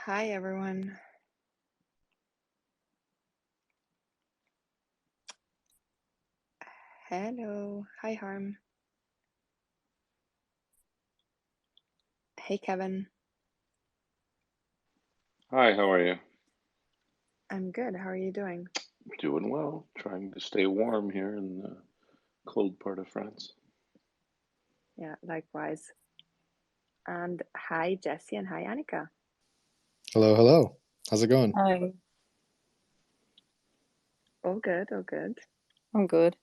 Hi, everyone. Hello. Hi, Harm. Hey, Kevin. Hi, how are you? I'm good. How are you doing? Doing well. Trying to stay warm here in the cold part of France. Yeah, likewise. And hi, Jesse, and hi, Annika. Hello, hello. How's it going? Hi, All good, all good. I'm good.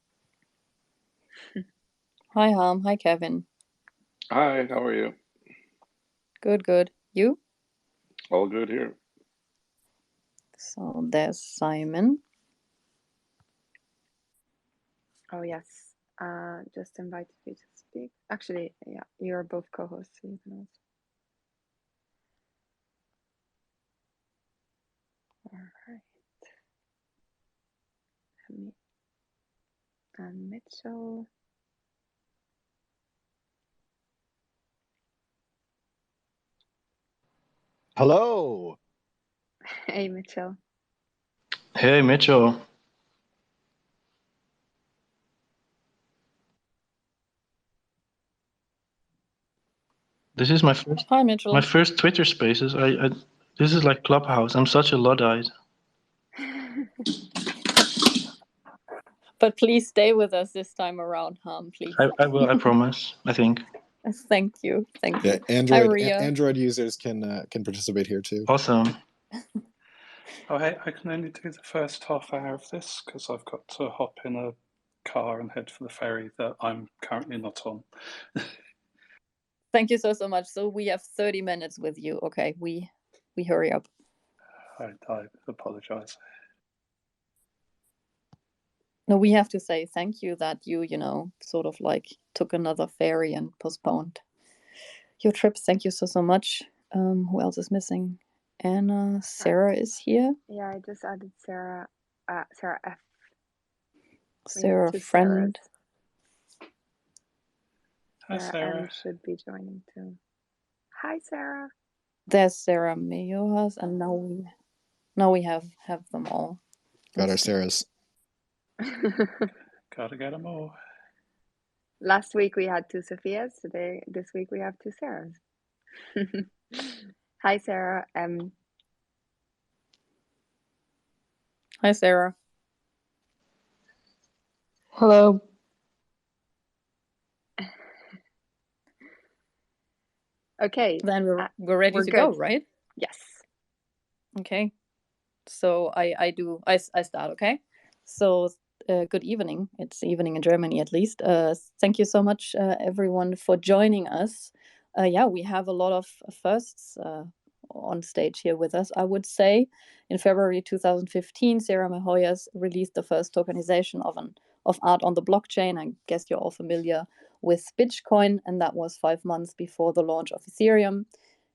Hi, Harm. Hi, Kevin. Hi, how are you? Good, good. You? All good here. So there's Simon. Oh, yes. Just invited you to speak. Actually, yeah, you're both co-hosts, so you can also. All right. And Mitchell. Hello. Hey, Mitchell. Hey, Mitchell. This is Hi, Mitchell. my first Twitter Spaces. This is like Clubhouse. I'm such a Luddite. But please stay with us this time around, Harm, please. I will. I promise. I think. Thank you. Thank Yeah, you. Hi, Ria. Android users can participate here too. Awesome. Oh, hey, I can only do the first half hour of this because I've got to hop in a car and head for the ferry that I'm currently not on. Thank you so much. So we have 30 minutes with you. Okay, we hurry up. I apologize. No, we have to say thank you that you sort of like took another ferry and postponed your trips. Thank you so much. Who else is missing? Anna, Sarah is here. Yeah, I just added Sarah. Sarah F. Sarah, friend. Hi, Sarah. M should be joining too. Hi, Sarah. There's Sarah Mayohas, and now we have them all. Got our Sarahs. Gotta get them all. Last week we had two Sophias. This week we have two Sarahs. Hi, Sarah. Hi, Sarah. Hello. Okay. Then we're ready to go, right? Yes. Okay. So I start. Okay. So good evening. It's evening in Germany, at least. Thank you so much, everyone, for joining us. Yeah, we have a lot of firsts on stage here with us. I would say, in February 2015, Sarah Mehoyas released the first tokenization of art on the blockchain. I guess you're all familiar with Bitcoin, and that was 5 months before the launch of Ethereum.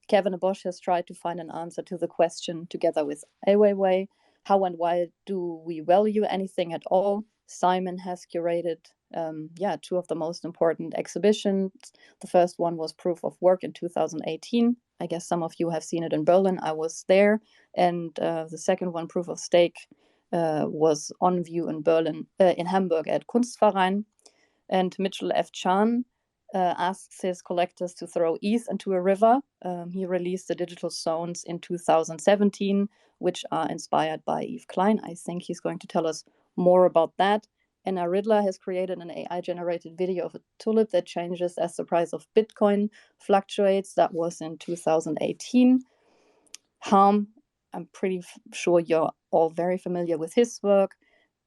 Kevin Abosch has tried to find an answer to the question together with Ai Weiwei. How and why do we value anything at all? Simon has curated, two of the most important exhibitions. The first one was Proof of Work in 2018. I guess some of you have seen it in Berlin. I was there. And the second one, Proof of Stake, was on view in Berlin, in Hamburg at Kunstverein. And Mitchell F. Chan asks his collectors to throw ETH into a river. He released the digital zones in 2017, which are inspired by Yves Klein. I think he's going to tell us more about that. Anna Ridler has created an AI-generated video of a tulip that changes as the price of Bitcoin fluctuates. That was in 2018. Harm, I'm pretty sure you're all very familiar with his work.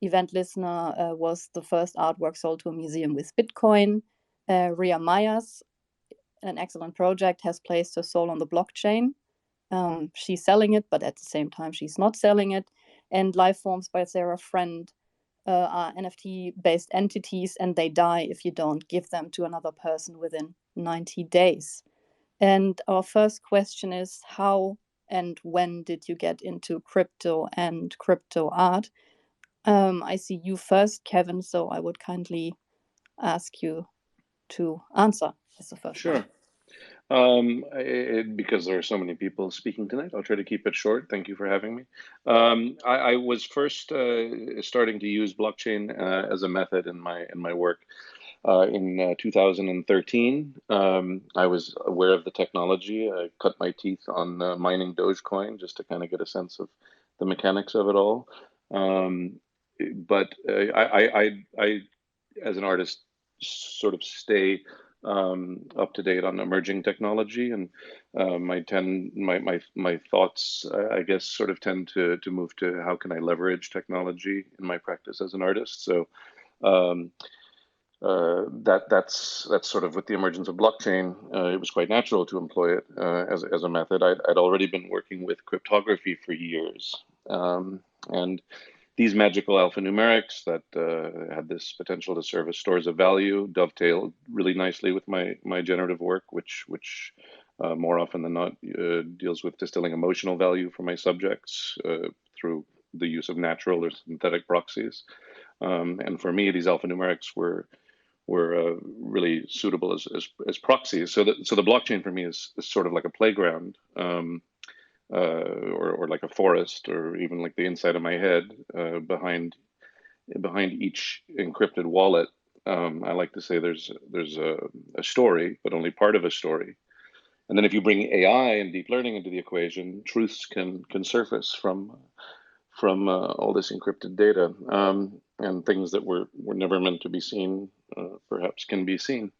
Event Listener was the first artwork sold to a museum with Bitcoin. Ria Myers, an excellent project, has placed her soul on the blockchain. She's selling it, but at the same time, she's not selling it. And Lifeforms by Sarah Friend are NFT-based entities, and they die if you don't give them to another person within 90 days. And our first question is, how and when did you get into crypto and crypto art? I see you first, Kevin, so I would kindly ask you to answer as the first Sure. Because there are so many people speaking tonight, I'll try to keep it short. Thank you for having me. I was first starting to use blockchain as a method in my work in 2013. I was aware of the technology. I cut my teeth on mining Dogecoin just to kind of get a sense of the mechanics of it all. But I, as an artist, sort of stay up to date on emerging technology, and my thoughts, I guess, sort of tend to move to how can I leverage technology in my practice as an artist. So um, that's sort of with the emergence of blockchain. It was quite natural to employ it as a method. I'd already been working with cryptography for years, and these magical alphanumerics that had this potential to serve as stores of value dovetailed really nicely with my generative work, which more often than not deals with distilling emotional value for my subjects through the use of natural or synthetic proxies. And for me, these alphanumerics were really suitable as proxies. So the blockchain for me is sort of like a playground. Or like a forest, or even like the inside of my head behind each encrypted wallet. I like to say there's a story, but only part of a story. And then if you bring AI and deep learning into the equation, truths can surface from all this encrypted data, and things that were never meant to be seen, perhaps can be seen.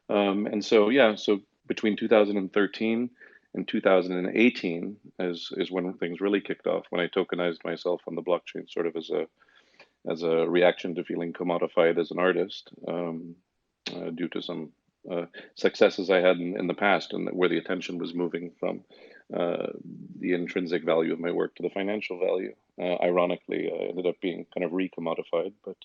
And so yeah, so between 2013 and 2018 is when things really kicked off, when I tokenized myself on the blockchain, sort of as a reaction to feeling commodified as an artist, due to some successes I had in the past, and where the attention was moving from the intrinsic value of my work to the financial value. Ironically, I ended up being kind of re-commodified, but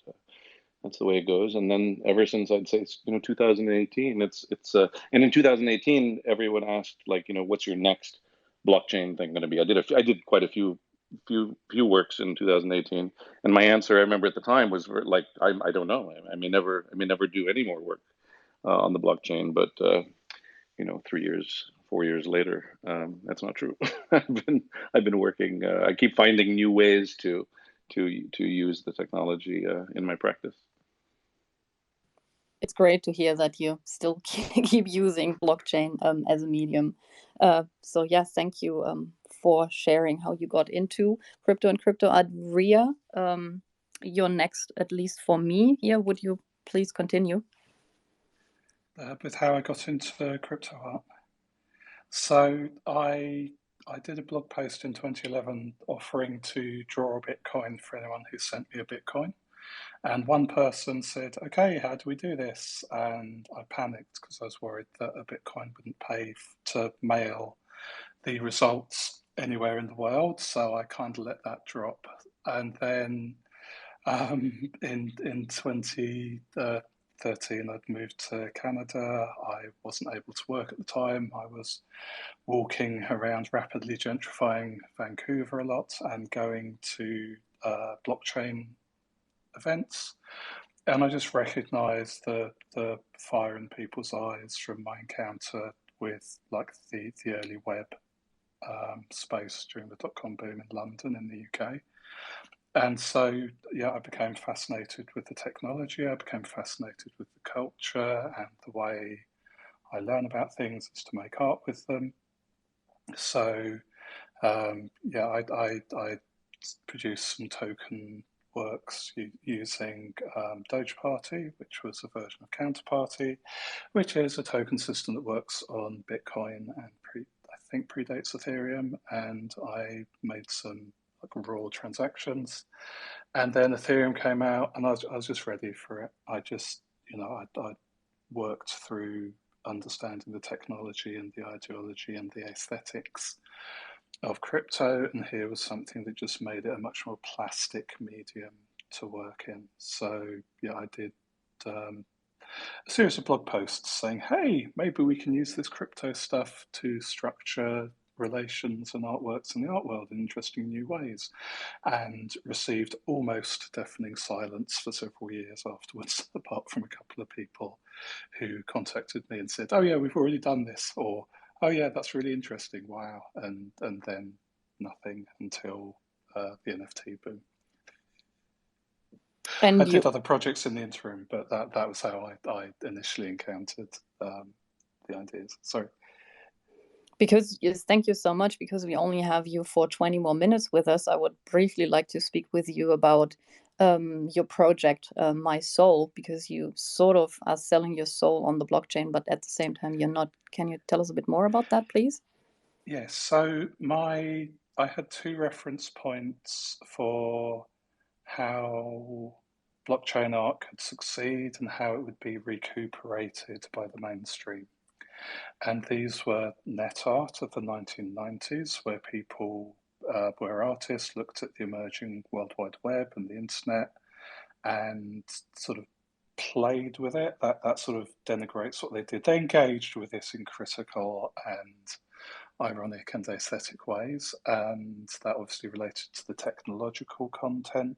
that's the way it goes. And then ever since, I'd say, 2018, and in 2018, everyone asked, like, what's your next blockchain thing going to be? I did quite a few works in 2018, and my answer, I remember at the time, was like, I don't know. I may never do any more work on the blockchain. But 4 years later, that's not true. I've been working. I keep finding new ways to use the technology in my practice. It's great to hear that you still keep using blockchain as a medium. So yeah, thank you for sharing how you got into crypto and crypto art. Ria, you're next, at least for me here. Would you please continue? With how I got into crypto art. So I did a blog post in 2011 offering to draw a Bitcoin for anyone who sent me a Bitcoin. And one person said, okay, how do we do this? And I panicked because I was worried that a Bitcoin wouldn't pay to mail the results anywhere in the world. So I kind of let that drop. And then in 2013, I'd moved to Canada. I wasn't able to work at the time. I was walking around rapidly gentrifying Vancouver a lot and going to blockchain events. And I just recognized the fire in people's eyes from my encounter with like the early web space during the dot-com boom in London in the UK. And so, yeah, I became fascinated with the technology. I became fascinated with the culture, and the way I learn about things is to make art with them. So, yeah, I produced some token works using Doge Party, which was a version of Counterparty, which is a token system that works on Bitcoin and I think predates Ethereum. And I made some like raw transactions, and then Ethereum came out, and I was just ready for it. I just, I worked through understanding the technology and the ideology and the aesthetics of crypto, and here was something that just made it a much more plastic medium to work in. So yeah, I did a series of blog posts saying, hey, maybe we can use this crypto stuff to structure relations and artworks in the art world in interesting new ways, and received almost deafening silence for several years afterwards, apart from a couple of people who contacted me and said, "Oh yeah, we've already done this," or "Oh yeah, that's really interesting, wow," and then nothing until the NFT boom. And I did other projects in the interim, but that was how I initially encountered the ideas. Sorry. Because, yes, thank you so much. Because we only have you for 20 more minutes with us, I would briefly like to speak with you about your project, My Soul, because you sort of are selling your soul on the blockchain, but at the same time you're not. Can you tell us a bit more about that, please? Yes. So I had 2 reference points for how blockchain art could succeed and how it would be recuperated by the mainstream. And these were net art of the 1990s, where people, where artists looked at the emerging World Wide Web and the internet and sort of played with it. That sort of denigrates what they did. They engaged with this in critical and ironic and aesthetic ways, and that obviously related to the technological content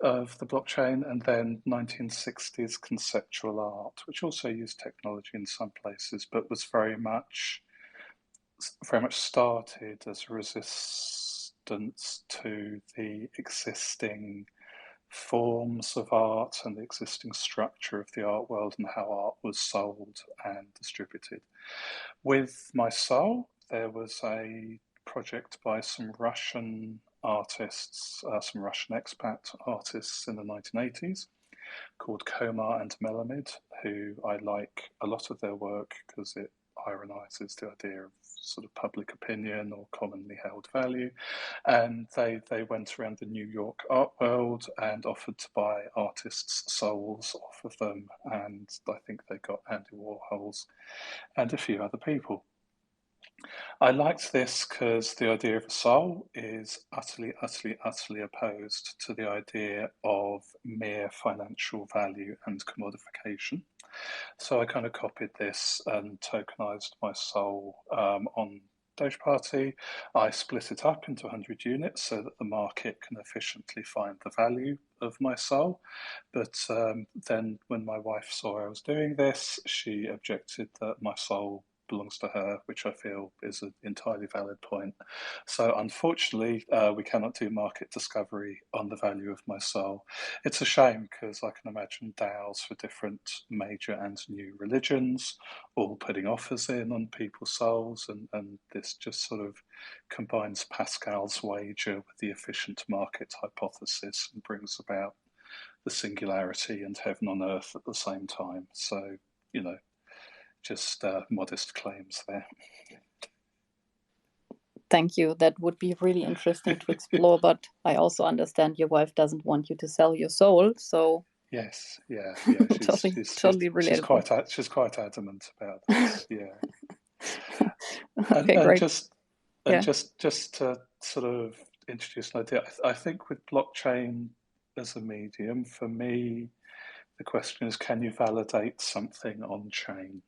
of the blockchain. And then 1960s conceptual art, which also used technology in some places, but was very much started as a resistance to the existing forms of art and the existing structure of the art world and how art was sold and distributed. With My Soul, there was a project by some Russian artists, some Russian expat artists in the 1980s called Komar and Melamid, who I like a lot of their work because it ironizes the idea of sort of public opinion or commonly held value. And they went around the New York art world and offered to buy artists' souls off of them. And I think they got Andy Warhol's and a few other people. I liked this because the idea of a soul is utterly, utterly, utterly opposed to the idea of mere financial value and commodification. So I kind of copied this and tokenized my soul on Doge Party. I split it up into 100 units so that the market can efficiently find the value of my soul. But then when my wife saw I was doing this, she objected that my soul belongs to her, which I feel is an entirely valid point. So unfortunately, we cannot do market discovery on the value of my soul. It's a shame because I can imagine DAOs for different major and new religions all putting offers in on people's souls, and this just sort of combines Pascal's wager with the efficient market hypothesis and brings about the singularity and heaven on earth at the same time. So, you know, just modest claims there. Thank you. That would be really interesting to explore, but I also understand your wife doesn't want you to sell your soul, so yes, yeah. totally relatable. She's quite adamant about this. Yeah. Okay, great. Just to sort of introduce an idea, I think with blockchain as a medium, for me, the question is, can you validate something on chain?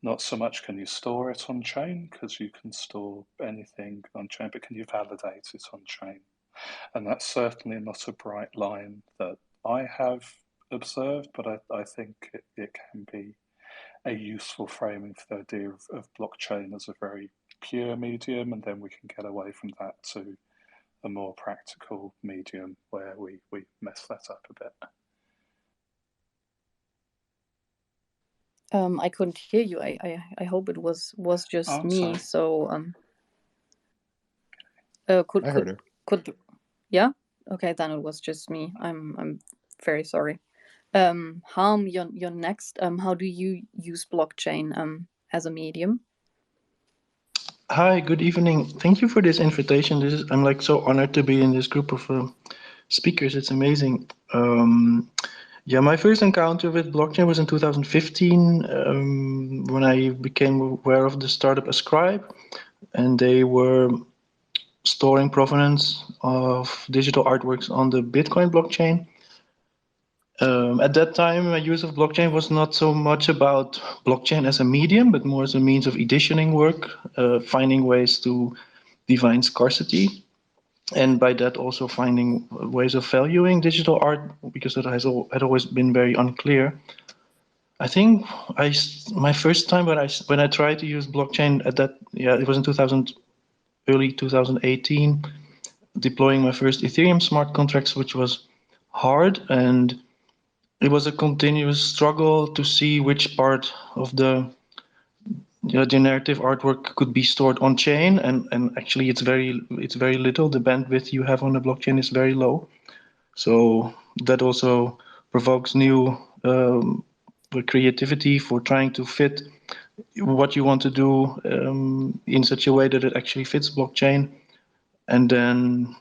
Not so much can you store it on chain, because you can store anything on chain, but can you validate it on chain? And that's certainly not a bright line that I have observed, but I think it can be a useful framing for the idea of blockchain as a very pure medium, and then we can get away from that to a more practical medium where we mess that up a bit. I couldn't hear you. I hope it was just me. Sorry. So I heard her. Yeah? Okay, then it was just me. I'm very sorry. Harm, you're next. How do you use blockchain as a medium? Hi, good evening. Thank you for this invitation. I'm like so honored to be in this group of speakers. It's amazing. Yeah, my first encounter with blockchain was in 2015 when I became aware of the startup Ascribe, and they were storing provenance of digital artworks on the Bitcoin blockchain. At that time, my use of blockchain was not so much about blockchain as a medium, but more as a means of editioning work, finding ways to define scarcity, and by that also finding ways of valuing digital art, because it had always been very unclear. I think my first time when I tried to use blockchain it was in early 2018, deploying my first Ethereum smart contracts, which was hard, and it was a continuous struggle to see which part of the generative artwork could be stored on chain, and actually it's very little. The bandwidth you have on the blockchain is very low, so that also provokes new creativity for trying to fit what you want to do in such a way that it actually fits blockchain. And then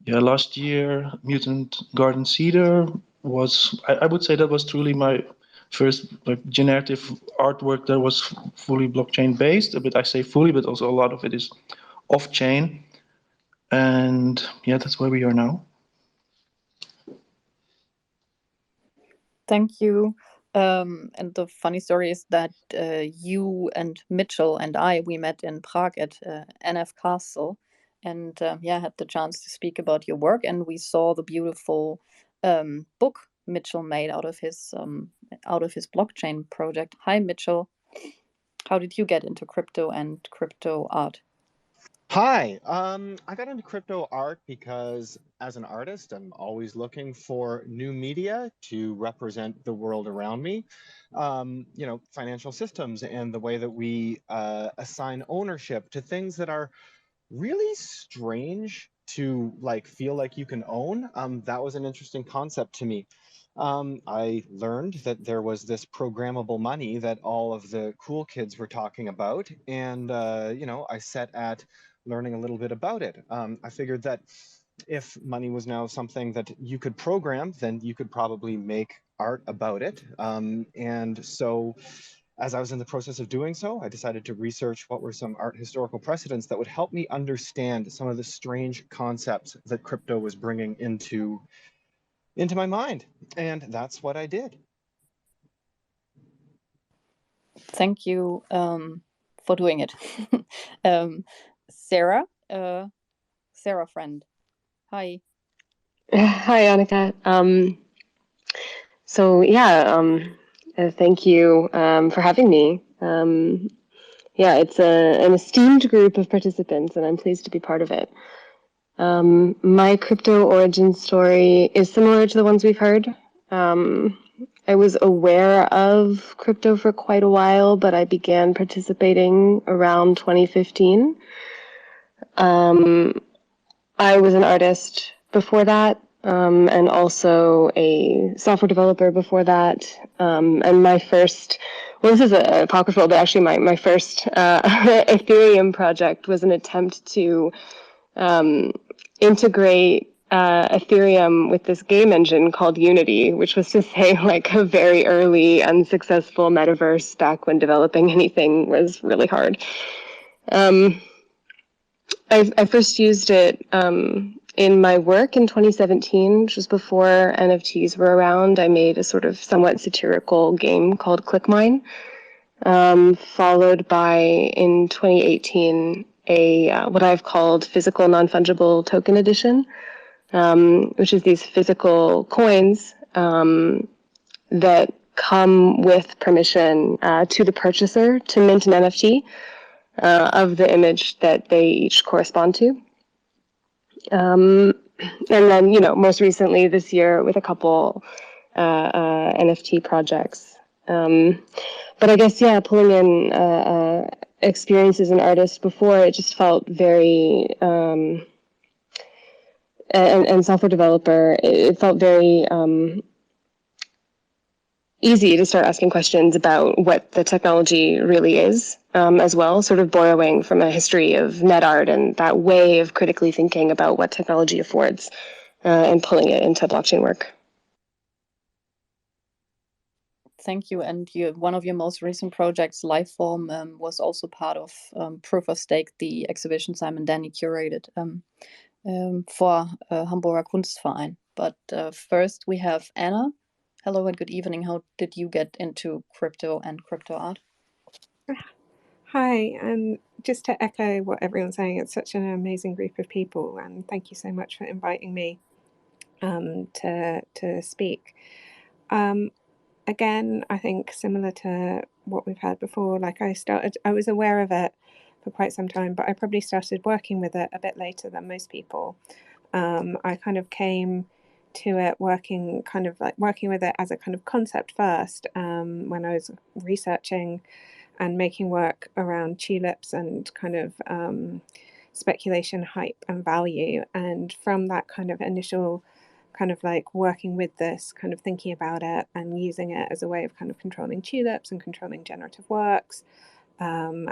last year, Mutant Garden Cedar was, I would say that was truly my first generative artwork that was fully blockchain based. But I say fully, but also a lot of it is off chain. And yeah, that's where we are now. Thank you. And the funny story is that you and Mitchell and we met in Prague at NF Castle, and had the chance to speak about your work, and we saw the beautiful book Mitchell made out of his blockchain project. Hi, Mitchell. How did you get into crypto and crypto art? Hi, I got into crypto art because as an artist, I'm always looking for new media to represent the world around me. Financial systems and the way that we assign ownership to things that are really strange to feel like you can own. That was an interesting concept to me. I learned that there was this programmable money that all of the cool kids were talking about, and I set at learning a little bit about it. I figured that if money was now something that you could program, then you could probably make art about it. And so as I was in the process of doing so, I decided to research what were some art historical precedents that would help me understand some of the strange concepts that crypto was bringing into my mind. And that's what I did. Thank you for doing it. Sarah, Sarah friend. Hi. Hi, Annika. Thank you for having me. It's an esteemed group of participants, and I'm pleased to be part of it. My crypto origin story is similar to the ones we've heard. I was aware of crypto for quite a while, but I began participating around 2015. I was an artist before that, and also a software developer before that. And my first, this is apocryphal, but actually my first Ethereum project was an attempt to integrate Ethereum with this game engine called Unity, which was to say a very early unsuccessful metaverse back when developing anything was really hard. I first used it in my work in 2017, which was before NFTs were around. I made a sort of somewhat satirical game called ClickMine, followed by, in 2018, what I've called Physical Non-Fungible Token Edition, which is these physical coins that come with permission to the purchaser to mint an NFT of the image that they each correspond to. And then, most recently this year with a couple NFT projects. But I guess, pulling in experiences as an artist before, it just felt very, and software developer, it felt very easy to start asking questions about what the technology really is, as well, sort of borrowing from a history of net art and that way of critically thinking about what technology affords and pulling it into blockchain work. Thank you. And one of your most recent projects, Lifeform, was also part of Proof of Stake, the exhibition Simon Danny curated for Hamburger Kunstverein. But first we have Anna. Hello and good evening. How did you get into crypto and crypto art? Hi, and just to echo what everyone's saying, it's such an amazing group of people, and thank you so much for inviting me to speak. Again, I think similar to what we've had before, like I was aware of it for quite some time, but I probably started working with it a bit later than most people. I kind of came to it working with it as a kind of concept first, when I was researching and making work around tulips and kind of speculation, hype, and value. And from that kind of initial kind of like working with this, kind of thinking about it and using it as a way of kind of controlling tulips and controlling generative works, I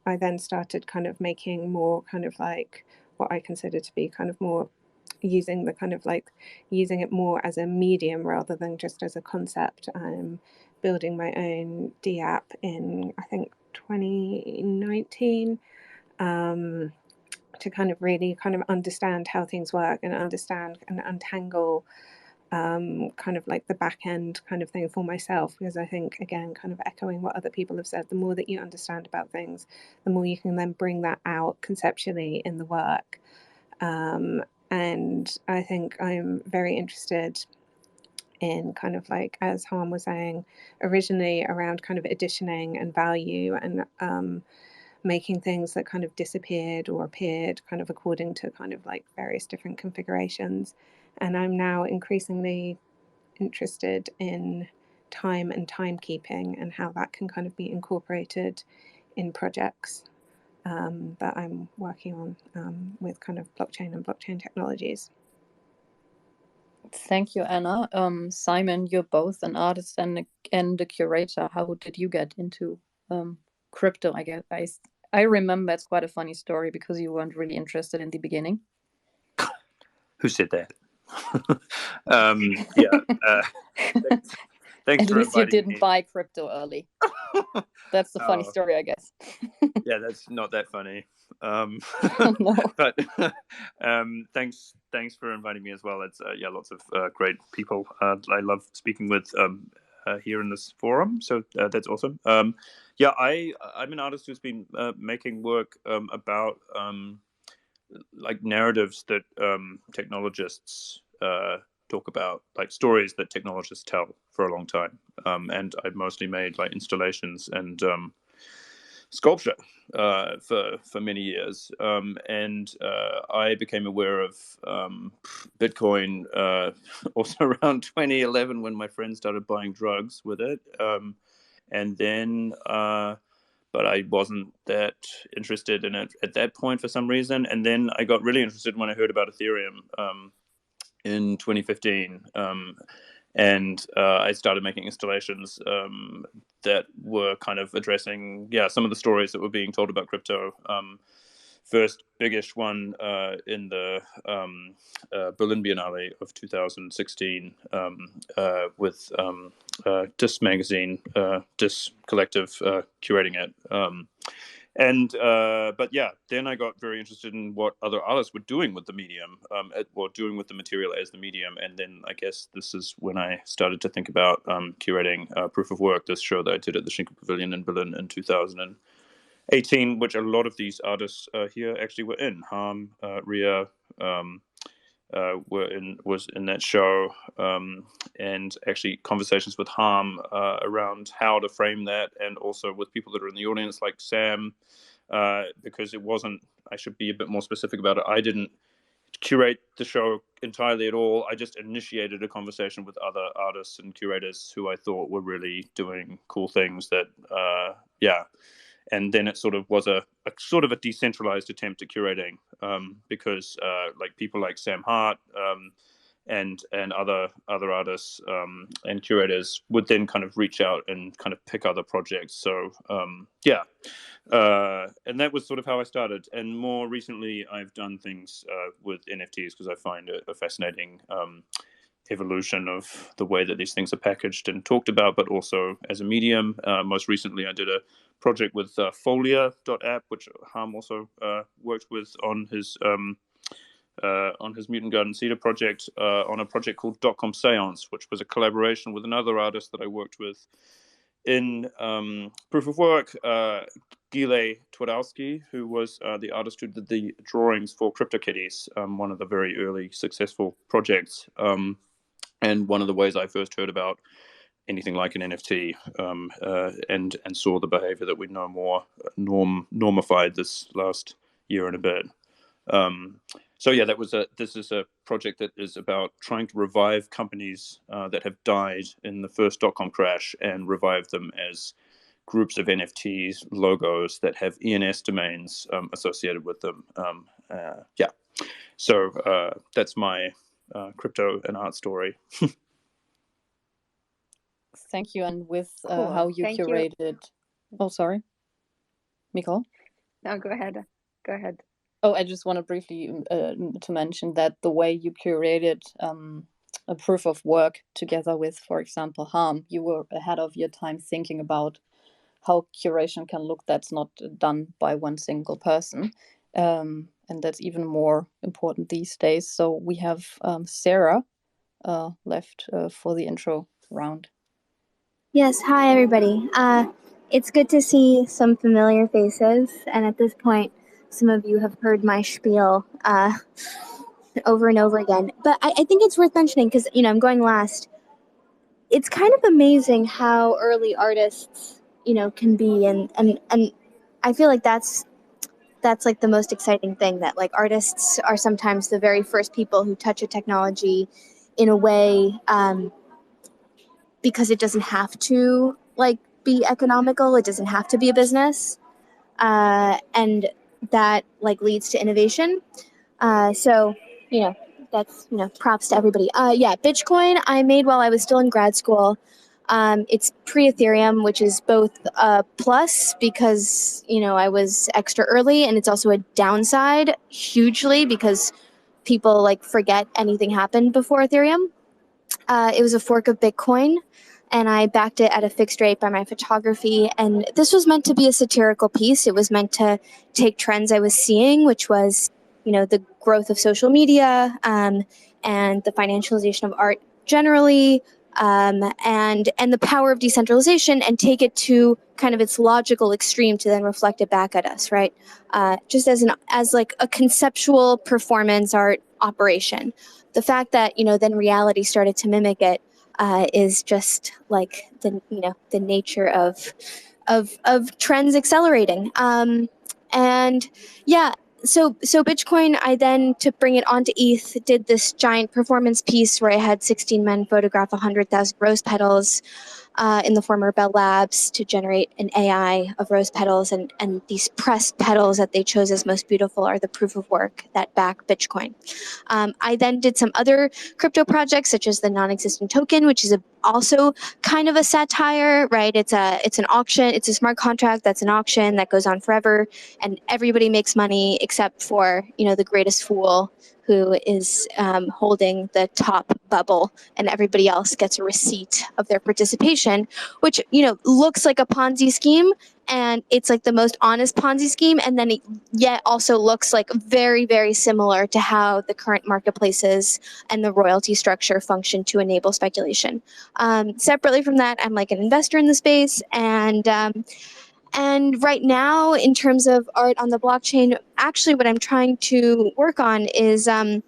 then started kind of making more kind of like what I consider to be kind of more using it more as a medium rather than just as a concept. I'm building my own DApp in, I think, 2019, to kind of really kind of understand how things work and understand and untangle kind of like the back end kind of thing for myself, because I think, again, kind of echoing what other people have said, the more that you understand about things, the more you can then bring that out conceptually in the work. And I think I'm very interested in kind of like, as Harm was saying, originally around kind of editioning and value and making things that kind of disappeared or appeared kind of according to kind of like various different configurations. And I'm now increasingly interested in time and timekeeping and how that can kind of be incorporated in projects that I'm working on with kind of blockchain and blockchain technologies. Thank you, Anna. Simon, you're both an artist and a curator. How did you get into crypto? I guess I remember it's quite a funny story because you weren't really interested in the beginning. Who said that? Thanks At for least you inviting didn't me. buy crypto early. That's the funny story, I guess. Yeah, that's not that funny. No. But thanks for inviting me as well. It's lots of great people I love speaking with here in this forum. So that's awesome. I'm an artist who's been making work about like narratives that technologists talk about, like stories that technologists tell for a long time. And I've mostly made like installations and sculpture for many years. And I became aware of Bitcoin also around 2011 when my friends started buying drugs with it. And then but I wasn't that interested in it at that point for some reason. And then I got really interested when I heard about Ethereum in 2015. And I started making installations that were kind of addressing, some of the stories that were being told about crypto. First biggish one in the Berlin Biennale of 2016 with Dis Magazine, Dis Collective curating it. But then I got very interested in what other artists were doing with the medium, doing with the material as the medium. And then I guess this is when I started to think about curating Proof of Work, this show that I did at the Schinkel Pavilion in Berlin in 2018, which a lot of these artists here actually were in. Harm, Ria was in that show, and actually conversations with Harm around how to frame that, and also with people that are in the audience like Sam, because it wasn't, I should be a bit more specific about it, I didn't curate the show entirely at all. I just initiated a conversation with other artists and curators who I thought were really doing cool things that and then it sort of was a sort of a decentralized attempt at curating, because like people like Sam Hart and other artists and curators would then kind of reach out and kind of pick other projects. So and that was sort of how I started. And more recently, I've done things with NFTs because I find it a fascinating evolution of the way that these things are packaged and talked about, but also as a medium. Most recently, I did a project with Folia.app, which Harm also worked with on his on his Mutant Garden Cedar project, on a project called .com Seance, which was a collaboration with another artist that I worked with in Proof of Work, Gile Twardowski, who was the artist who did the drawings for CryptoKitties, one of the very early successful projects, and one of the ways I first heard about anything like an NFT, and saw the behavior that we know more normified this last year and a bit. So yeah, this is a project that is about trying to revive companies that have died in the first .com crash and revive them as groups of NFTs, logos that have ENS domains associated with them. Yeah, so that's my crypto and art story. Thank you. And with Cool. how you Thank you. curated, oh, sorry, Nicole? No, go ahead. Go ahead. Oh, I just want to briefly to mention that the way you curated a Proof of Work together with, for example, Harm, you were ahead of your time thinking about how curation can look that's not done by one single person. And that's even more important these days. So we have Sarah left for the intro round. Yes, hi everybody. It's good to see some familiar faces, and at this point, some of you have heard my spiel over and over again. But I think it's worth mentioning because, I'm going last. It's kind of amazing how early artists, can be, and I feel like that's like the most exciting thing, that like artists are sometimes the very first people who touch a technology in a way because it doesn't have to like be economical, it doesn't have to be a business, and that like leads to innovation. So that's props to everybody. Yeah, Bitcoin I made while I was still in grad school. It's pre-Ethereum, which is both a plus because I was extra early, and it's also a downside hugely because people like forget anything happened before Ethereum. It was a fork of Bitcoin, and I backed it at a fixed rate by my photography. And this was meant to be a satirical piece. It was meant to take trends I was seeing, which was, the growth of social media and the financialization of art generally, and the power of decentralization, and take it to kind of its logical extreme to then reflect it back at us, right? Just as like a conceptual performance art operation. The fact that then reality started to mimic it is just like the nature of trends accelerating. And yeah, so Bitcoin, I then, to bring it onto ETH, did this giant performance piece where I had 16 men photograph 100,000 rose petals in the former Bell Labs to generate an AI of rose petals, and these pressed petals that they chose as most beautiful are the proof of work that back Bitcoin. I then did some other crypto projects, such as the non-existent token, which is also kind of a satire, right? It's an auction. It's a smart contract that's an auction that goes on forever, and everybody makes money except for the greatest fool, who is holding the top bubble, and everybody else gets a receipt of their participation, which looks like a Ponzi scheme, and it's like the most honest Ponzi scheme, and then it yet also looks like very, very similar to how the current marketplaces and the royalty structure function to enable speculation. Separately from that, I'm like an investor in the space, and right now, in terms of art on the blockchain, actually what I'm trying to work on is, and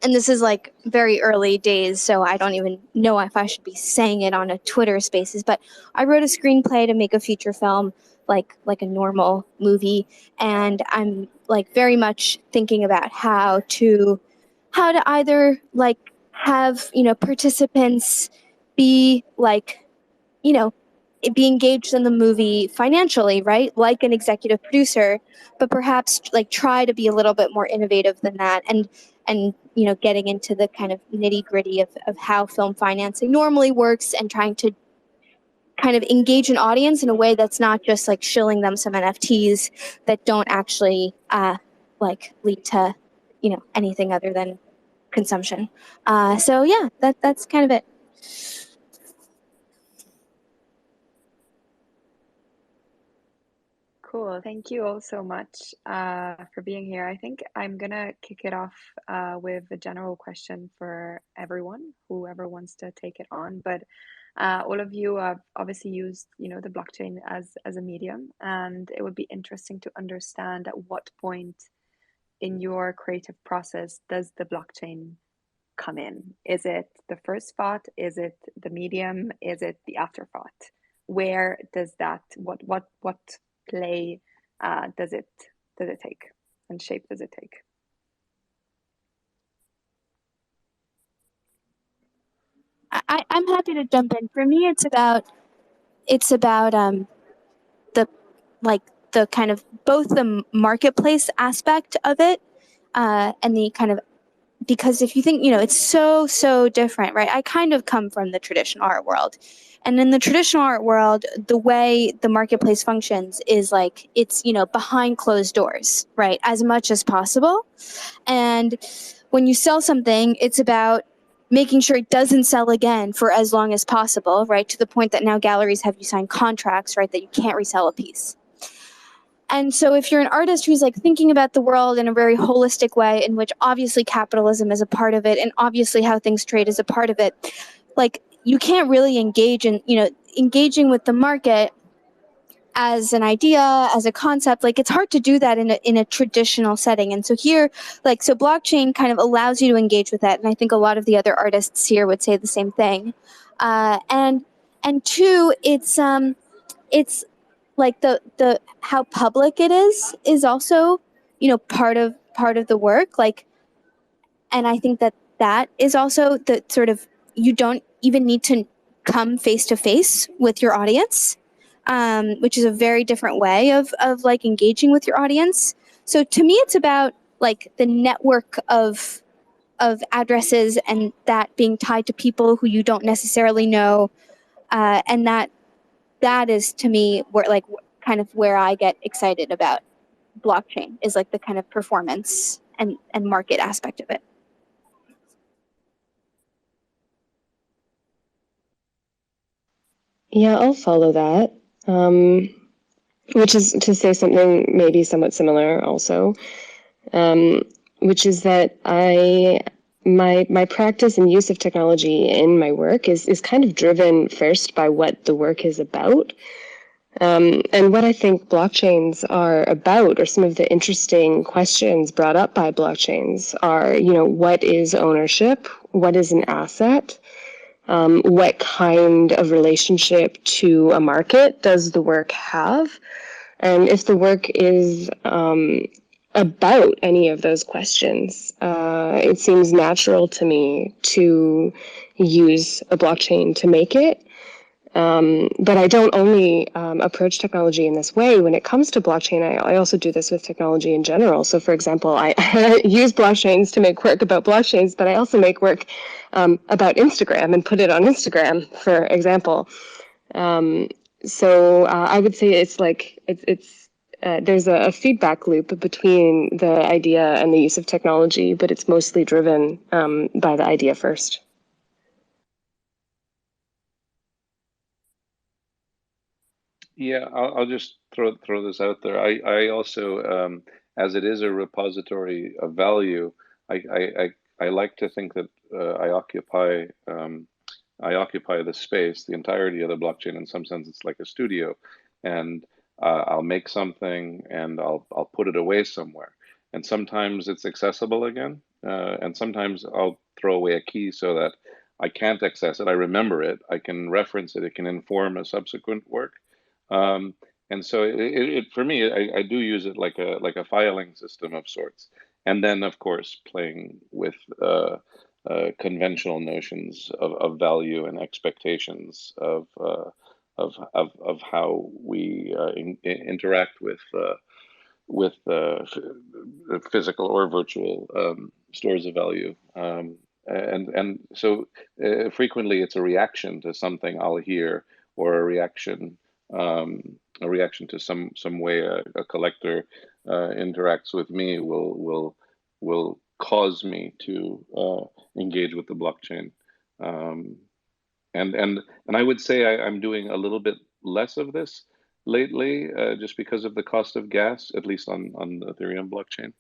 this is like very early days, so I don't even know if I should be saying it on a Twitter Spaces, but I wrote a screenplay to make a feature film, like a normal movie, and I'm like very much thinking about how to either like have participants be like be engaged in the movie financially, right? Like an executive producer, but perhaps like try to be a little bit more innovative than that, and getting into the kind of nitty gritty of how film financing normally works, and trying to kind of engage an audience in a way that's not just like shilling them some NFTs that don't actually like lead to anything other than consumption. So yeah, that's kind of it. Cool. Thank you all so much for being here. I think I'm gonna kick it off with a general question for everyone, whoever wants to take it on. But all of you have obviously used, the blockchain as a medium, and it would be interesting to understand at what point in your creative process does the blockchain come in? Is it the first thought? Is it the medium? Is it the afterthought? Where does that what play does it take, and shape does it take? I'm happy to jump in. For me, it's about the the kind of both the marketplace aspect of it and the kind of, because if you think, it's so different, right? I kind of come from the traditional art world. And in the traditional art world, the way the marketplace functions is like it's, behind closed doors, right? As much as possible. And when you sell something, it's about making sure it doesn't sell again for as long as possible, right? To the point that now galleries have you sign contracts, right? That you can't resell a piece. And so if you're an artist who's like thinking about the world in a very holistic way, in which obviously capitalism is a part of it and obviously how things trade is a part of it, like you can't really engage in, engaging with the market as an idea, as a concept. Like it's hard to do that in a traditional setting. And so here, so blockchain kind of allows you to engage with that. And I think a lot of the other artists here would say the same thing. And two, it's like the how public it is also, part of the work. And I think that is also the sort of, you don't even need to come face to face with your audience, which is a very different way of engaging with your audience. So to me, it's about the network of addresses, and that being tied to people who you don't necessarily know, and that is to me where kind of where I get excited about blockchain, is the kind of performance and market aspect of it. Yeah, I'll follow that. Which is to say something maybe somewhat similar also, which is that my practice and use of technology in my work is kind of driven first by what the work is about. And what I think blockchains are about, or some of the interesting questions brought up by blockchains are, what is ownership? What is an asset? What kind of relationship to a market does the work have? And if the work is about any of those questions, it seems natural to me to use a blockchain to make it. But I don't only approach technology in this way. When it comes to blockchain, I also do this with technology in general. So for example, I use blockchains to make work about blockchains, but I also make work about Instagram and put it on Instagram, for example. So I would say it's there's a feedback loop between the idea and the use of technology, but it's mostly driven by the idea first. Yeah, I'll just throw this out there. I also, as it is a repository of value, I like to think that I occupy the space, the entirety of the blockchain. In some sense, it's like a studio, and I'll make something and I'll put it away somewhere. And sometimes it's accessible again, and sometimes I'll throw away a key so that I can't access it. I remember it. I can reference it. It can inform a subsequent work. And so for me, I do use it like a filing system of sorts. And then, of course, playing with conventional notions of value and expectations of how we interact with physical or virtual stores of value. And so frequently it's a reaction to something I'll hear, or a reaction to some way a collector interacts with me will cause me to engage with the blockchain. And I would say I'm doing a little bit less of this lately, just because of the cost of gas, at least on the Ethereum blockchain,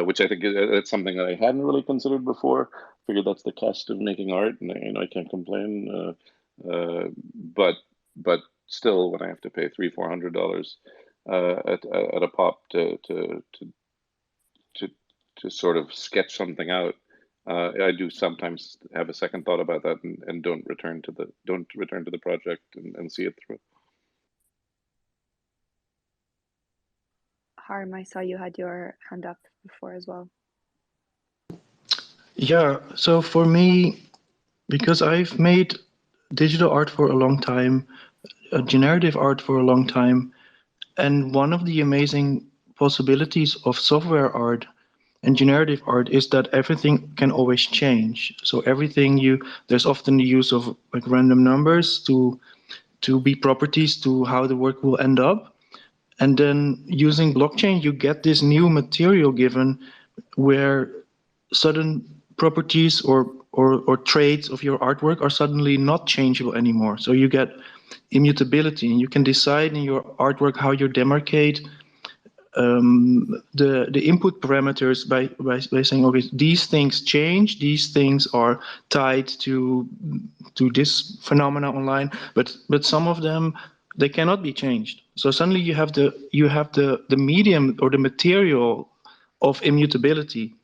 which I think it's something that I hadn't really considered before. Figured that's the cost of making art, and I can't complain. But still, when I have to pay $300-400 at a pop to sort of sketch something out, I do sometimes have a second thought about that and don't return to the project and see it through. Harm, I saw you had your hand up before as well. Yeah, so for me, because I've made digital art for a long time, generative art for a long time, and one of the amazing possibilities of software art and generative art is that everything can always change. So there's often the use of like random numbers to be properties to how the work will end up. And then using blockchain, you get this new material given where certain properties or traits of your artwork are suddenly not changeable anymore. So you get immutability, and you can decide in your artwork how you demarcate the input parameters by saying, okay, these things change, these things are tied to this phenomena online, but some of them, they cannot be changed. So suddenly you have the medium or the material of immutability.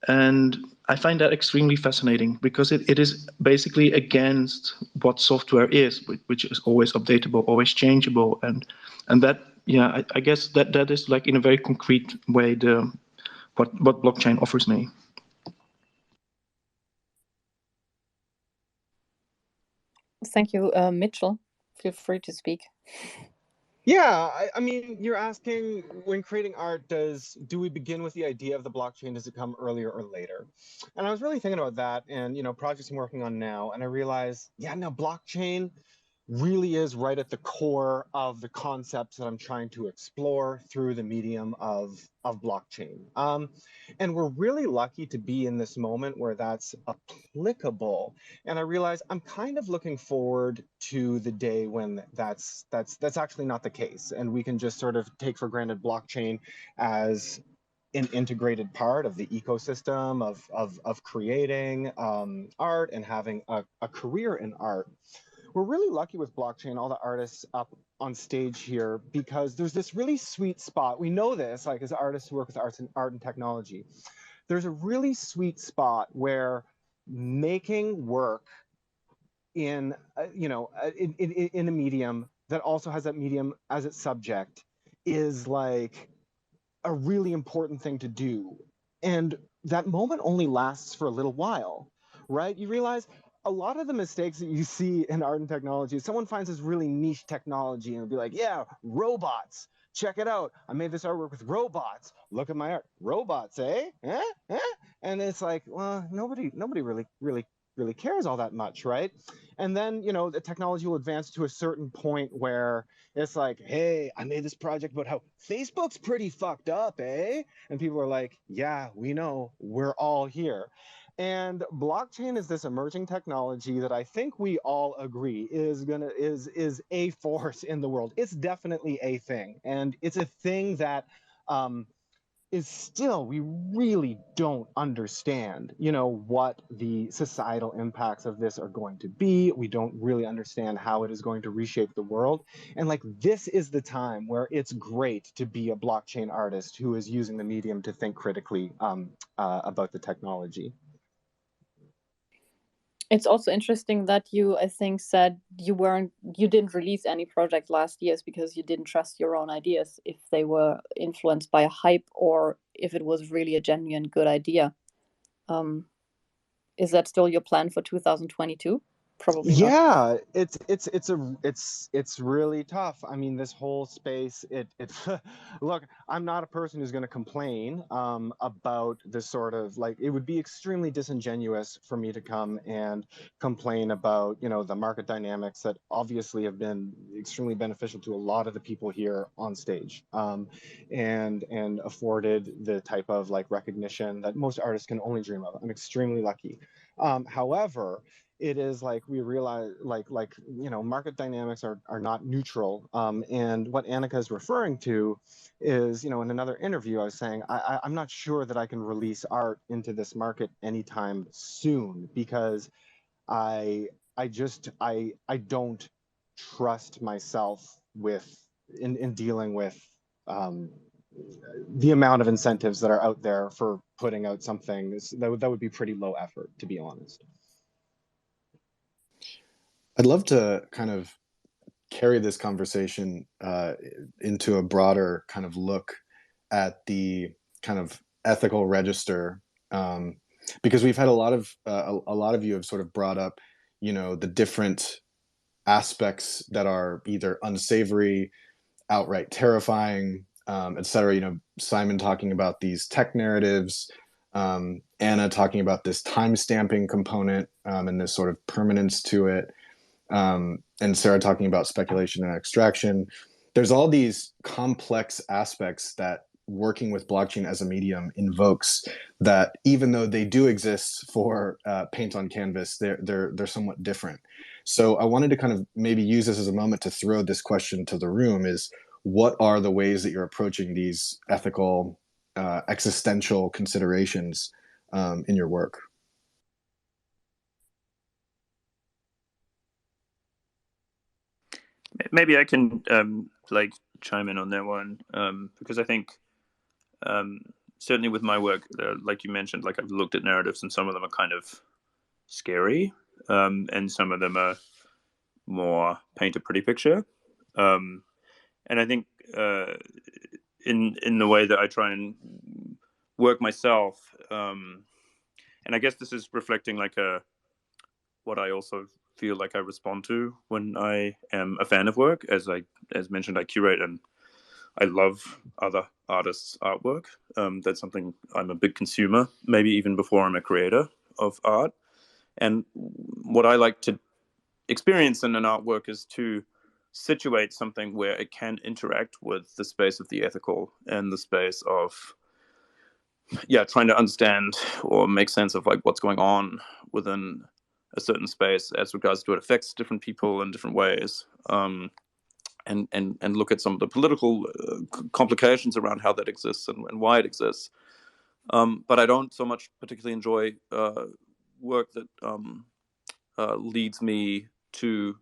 And I find that extremely fascinating because it is basically against what software is, which is always updatable, always changeable, and that, yeah, I guess that is like in a very concrete way what blockchain offers me. Thank you, Mitchell. Feel free to speak. Yeah, I mean, you're asking, when creating art, do we begin with the idea of the blockchain? Does it come earlier or later? And I was really thinking about that, and projects I'm working on now, and I realized, yeah, no, blockchain really is right at the core of the concepts that I'm trying to explore through the medium of blockchain. And we're really lucky to be in this moment where that's applicable. And I realize I'm kind of looking forward to the day when that's actually not the case, and we can just sort of take for granted blockchain as an integrated part of the ecosystem of creating art and having a career in art. We're really lucky with blockchain, all the artists up on stage here, because there's this really sweet spot. We know this, like, as artists who work with art and technology. There's a really sweet spot where making work in in a medium that also has that medium as its subject is like a really important thing to do. And that moment only lasts for a little while, right? You realize a lot of the mistakes that you see in art and technology, someone finds this really niche technology and it'll be like, yeah, robots, check it out. I made this artwork with robots. Look at my art. Robots, eh? And it's like, well, nobody really cares all that much, right? And then, the technology will advance to a certain point where it's like, hey, I made this project about how Facebook's pretty fucked up, eh? And people are like, yeah, we know, we're all here. And blockchain is this emerging technology that I think we all agree is a force in the world. It's definitely a thing, and it's a thing that is still, we really don't understand, what the societal impacts of this are going to be. We don't really understand how it is going to reshape the world. And like, this is the time where it's great to be a blockchain artist who is using the medium to think critically about the technology. It's also interesting that you, I think, said you didn't release any project last years because you didn't trust your own ideas, if they were influenced by a hype or if it was really a genuine good idea. Is that still your plan for 2022? Probably not. Yeah, it's really tough. I mean, this whole space, look, I'm not a person who's going to complain about this sort of, like, it would be extremely disingenuous for me to come and complain about, the market dynamics that obviously have been extremely beneficial to a lot of the people here on stage, and afforded the type of like recognition that most artists can only dream of. I'm extremely lucky. However, it is like we realize like market dynamics are not neutral, and what Annika is referring to is, in another interview I was saying I'm not sure that I can release art into this market anytime soon, because I I don't trust myself in dealing with um, the amount of incentives that are out there for putting out something that would be pretty low effort, to be honest. I'd love to kind of carry this conversation into a broader kind of look at the kind of ethical register, because we've had a lot of you have sort of brought up, the different aspects that are either unsavory, outright terrifying, etc. Simon talking about these tech narratives, Anna talking about this time stamping component, and this sort of permanence to it, and Sarah talking about speculation and extraction. There's all these complex aspects that working with blockchain as a medium invokes, that even though they do exist for paint on canvas, they're somewhat different. So I wanted to kind of maybe use this as a moment to throw this question to the room: is what are the ways that you're approaching these ethical, existential considerations in your work? Maybe I can chime in on that one, because I think certainly with my work, like you mentioned, like I've looked at narratives, and some of them are kind of scary, and some of them are more paint a pretty picture. And I think in the way that I try and work myself, and I guess this is reflecting what I also feel like I respond to when I am a fan of work. As mentioned, I curate and I love other artists' artwork. That's something I'm a big consumer, maybe even before I'm a creator of art. And what I like to experience in an artwork is to situate something where it can interact with the space of the ethical and the space of trying to understand or make sense of like what's going on within a certain space as regards to it affects different people in different ways, and look at some of the political complications around how that exists and why it exists. But I don't so much particularly enjoy work that leads me to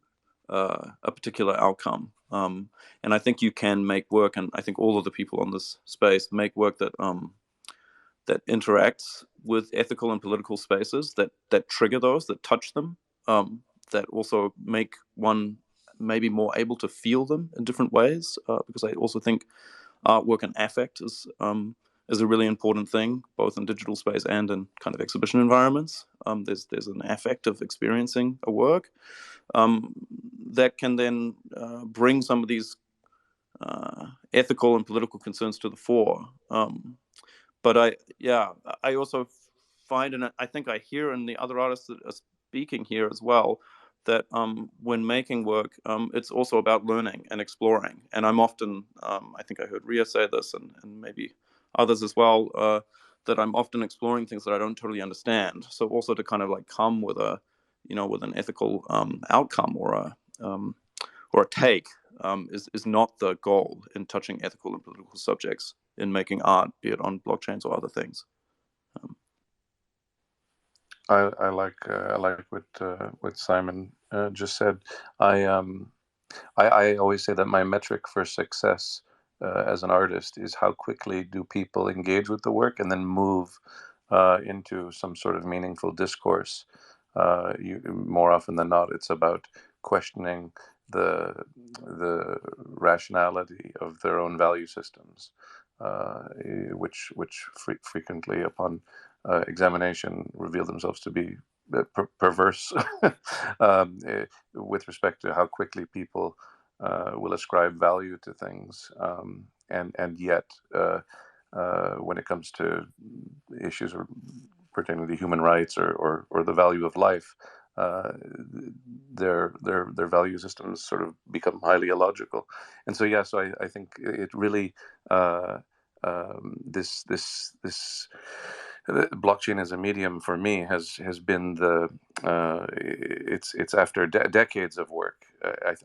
a particular outcome. And I think you can make work, and I think all of the people on this space make work that that interacts with ethical and political spaces, that trigger those, that touch them, that also make one maybe more able to feel them in different ways. Because I also think artwork and affect is a really important thing, both in digital space and in kind of exhibition environments. There's an affect of experiencing a work that can then bring some of these ethical and political concerns to the fore. But I also find, and I think I hear in the other artists that are speaking here as well, that when making work, it's also about learning and exploring. And I'm often, I think I heard Ria say this, and maybe others as well, that I'm often exploring things that I don't totally understand. So also to kind of like come with with an ethical outcome or a take is not the goal in touching ethical and political subjects in making art, be it on blockchains or other things. I like what Simon just said. I always say that my metric for success as an artist is how quickly do people engage with the work and then move into some sort of meaningful discourse. More often than not, it's about questioning the rationality of their own value systems, which frequently upon examination reveal themselves to be perverse with respect to how quickly people will ascribe value to things, and yet when it comes to issues pertaining to human rights or the value of life, their value systems sort of become highly illogical. And so I think it really this blockchain as a medium for me has been the it's after decades of work.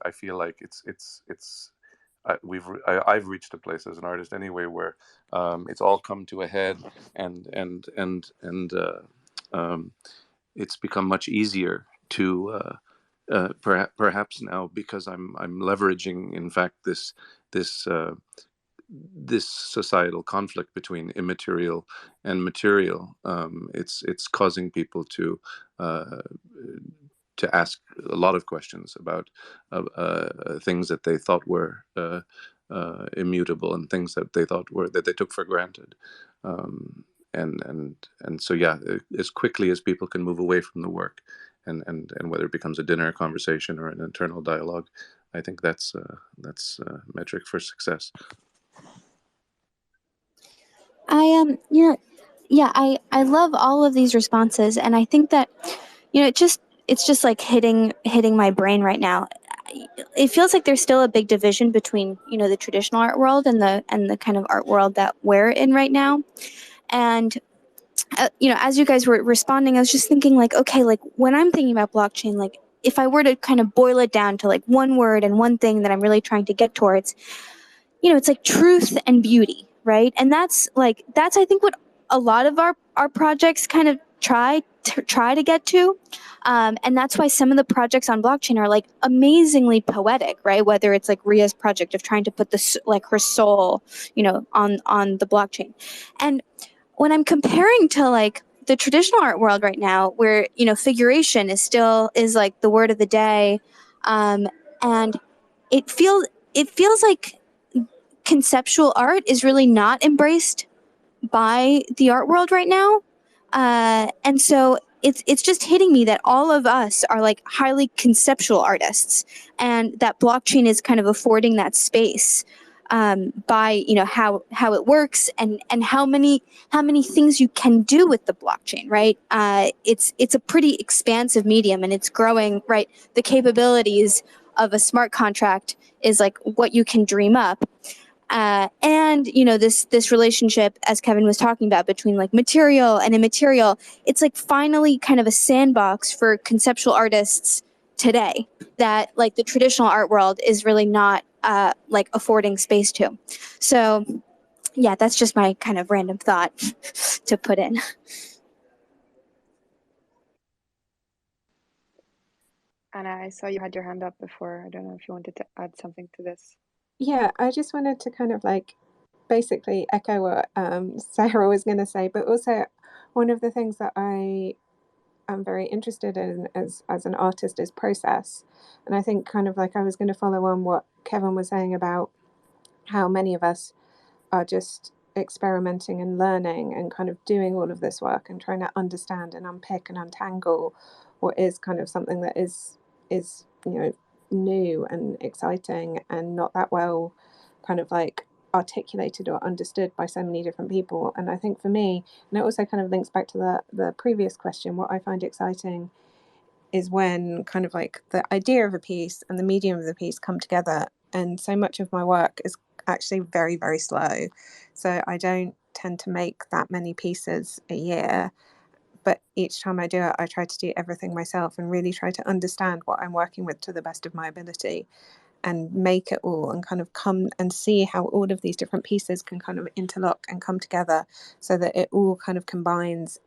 I feel like it's I've reached a place as an artist anyway where it's all come to a head, and it's become much easier to perhaps now, because I'm leveraging, in fact, this this societal conflict between immaterial and material. It's causing people to ask a lot of questions about things that they thought were immutable, and things that they thought were that they took for granted. And so yeah, as quickly as people can move away from the work, and whether it becomes a dinner conversation or an internal dialogue, I think that's metric for success. I love all of these responses, and I think that it's just like hitting my brain right now. It feels like there's still a big division between the traditional art world and the kind of art world that we're in right now. And as you guys were responding, I was just thinking like, okay, like when I'm thinking about blockchain, like if I were to kind of boil it down to like one word and one thing that I'm really trying to get towards, it's like truth and beauty, right? And that's I think what a lot of our projects kind of try to get to. And that's why some of the projects on blockchain are like amazingly poetic, right? Whether it's like Ria's project of trying to put this like her soul, on the blockchain. And when I'm comparing to like the traditional art world right now, where figuration is like the word of the day, and it feels like conceptual art is really not embraced by the art world right now, and so it's just hitting me that all of us are like highly conceptual artists, and that blockchain is kind of affording that space by how it works and how many things you can do with the blockchain, right? It's a pretty expansive medium, and it's growing, right? The capabilities of a smart contract is like what you can dream up. And this relationship, as Kevin was talking about, between like material and immaterial, it's like finally kind of a sandbox for conceptual artists today that like the traditional art world is really not like affording space to. So yeah, that's just my kind of random thought to put in. Anna, I saw you had your hand up before. I don't know if you wanted to add something to this. Yeah, I just wanted to kind of like basically echo what Sarah was going to say, but also one of the things that I am very interested in as an artist is process. And I think kind of like I was going to follow on what Kevin was saying about how many of us are just experimenting and learning and kind of doing all of this work and trying to understand and unpick and untangle what is kind of something that is new and exciting and not that well kind of like articulated or understood by so many different people. And I think for me, and it also kind of links back to the previous question, what I find exciting is when kind of like the idea of a piece and the medium of the piece come together. And so much of my work is actually very, very slow. So I don't tend to make that many pieces a year. But each time I do it, I try to do everything myself and really try to understand what I'm working with to the best of my ability and make it all and kind of come and see how all of these different pieces can kind of interlock and come together so that it all kind of combines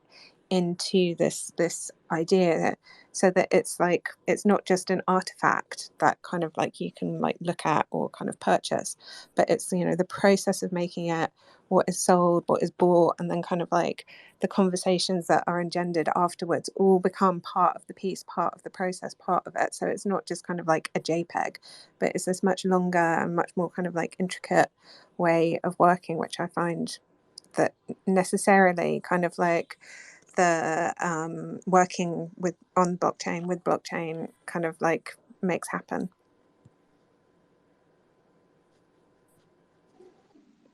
into this idea, so that it's like it's not just an artifact that kind of like you can like look at or kind of purchase, but it's the process of making it, what is sold, what is bought, and then kind of like the conversations that are engendered afterwards all become part of the piece, part of the process, part of it. So it's not just kind of like a JPEG, but it's this much longer and much more kind of like intricate way of working, which I find that necessarily kind of like the working on blockchain with blockchain kind of like makes happen.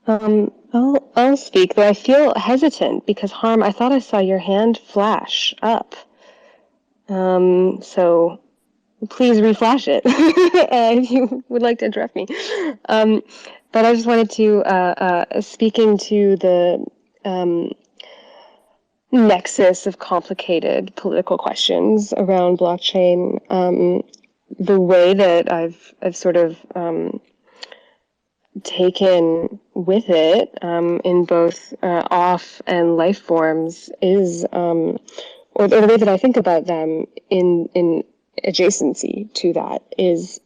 I'll speak, though I feel hesitant because Harm, I thought I saw your hand flash up. So please reflash it if you would like to interrupt me. But I just wanted to, speaking to the nexus of complicated political questions around blockchain. The way that I've sort of taken with it in both off and life forms is, or the way that I think about them in adjacency to that is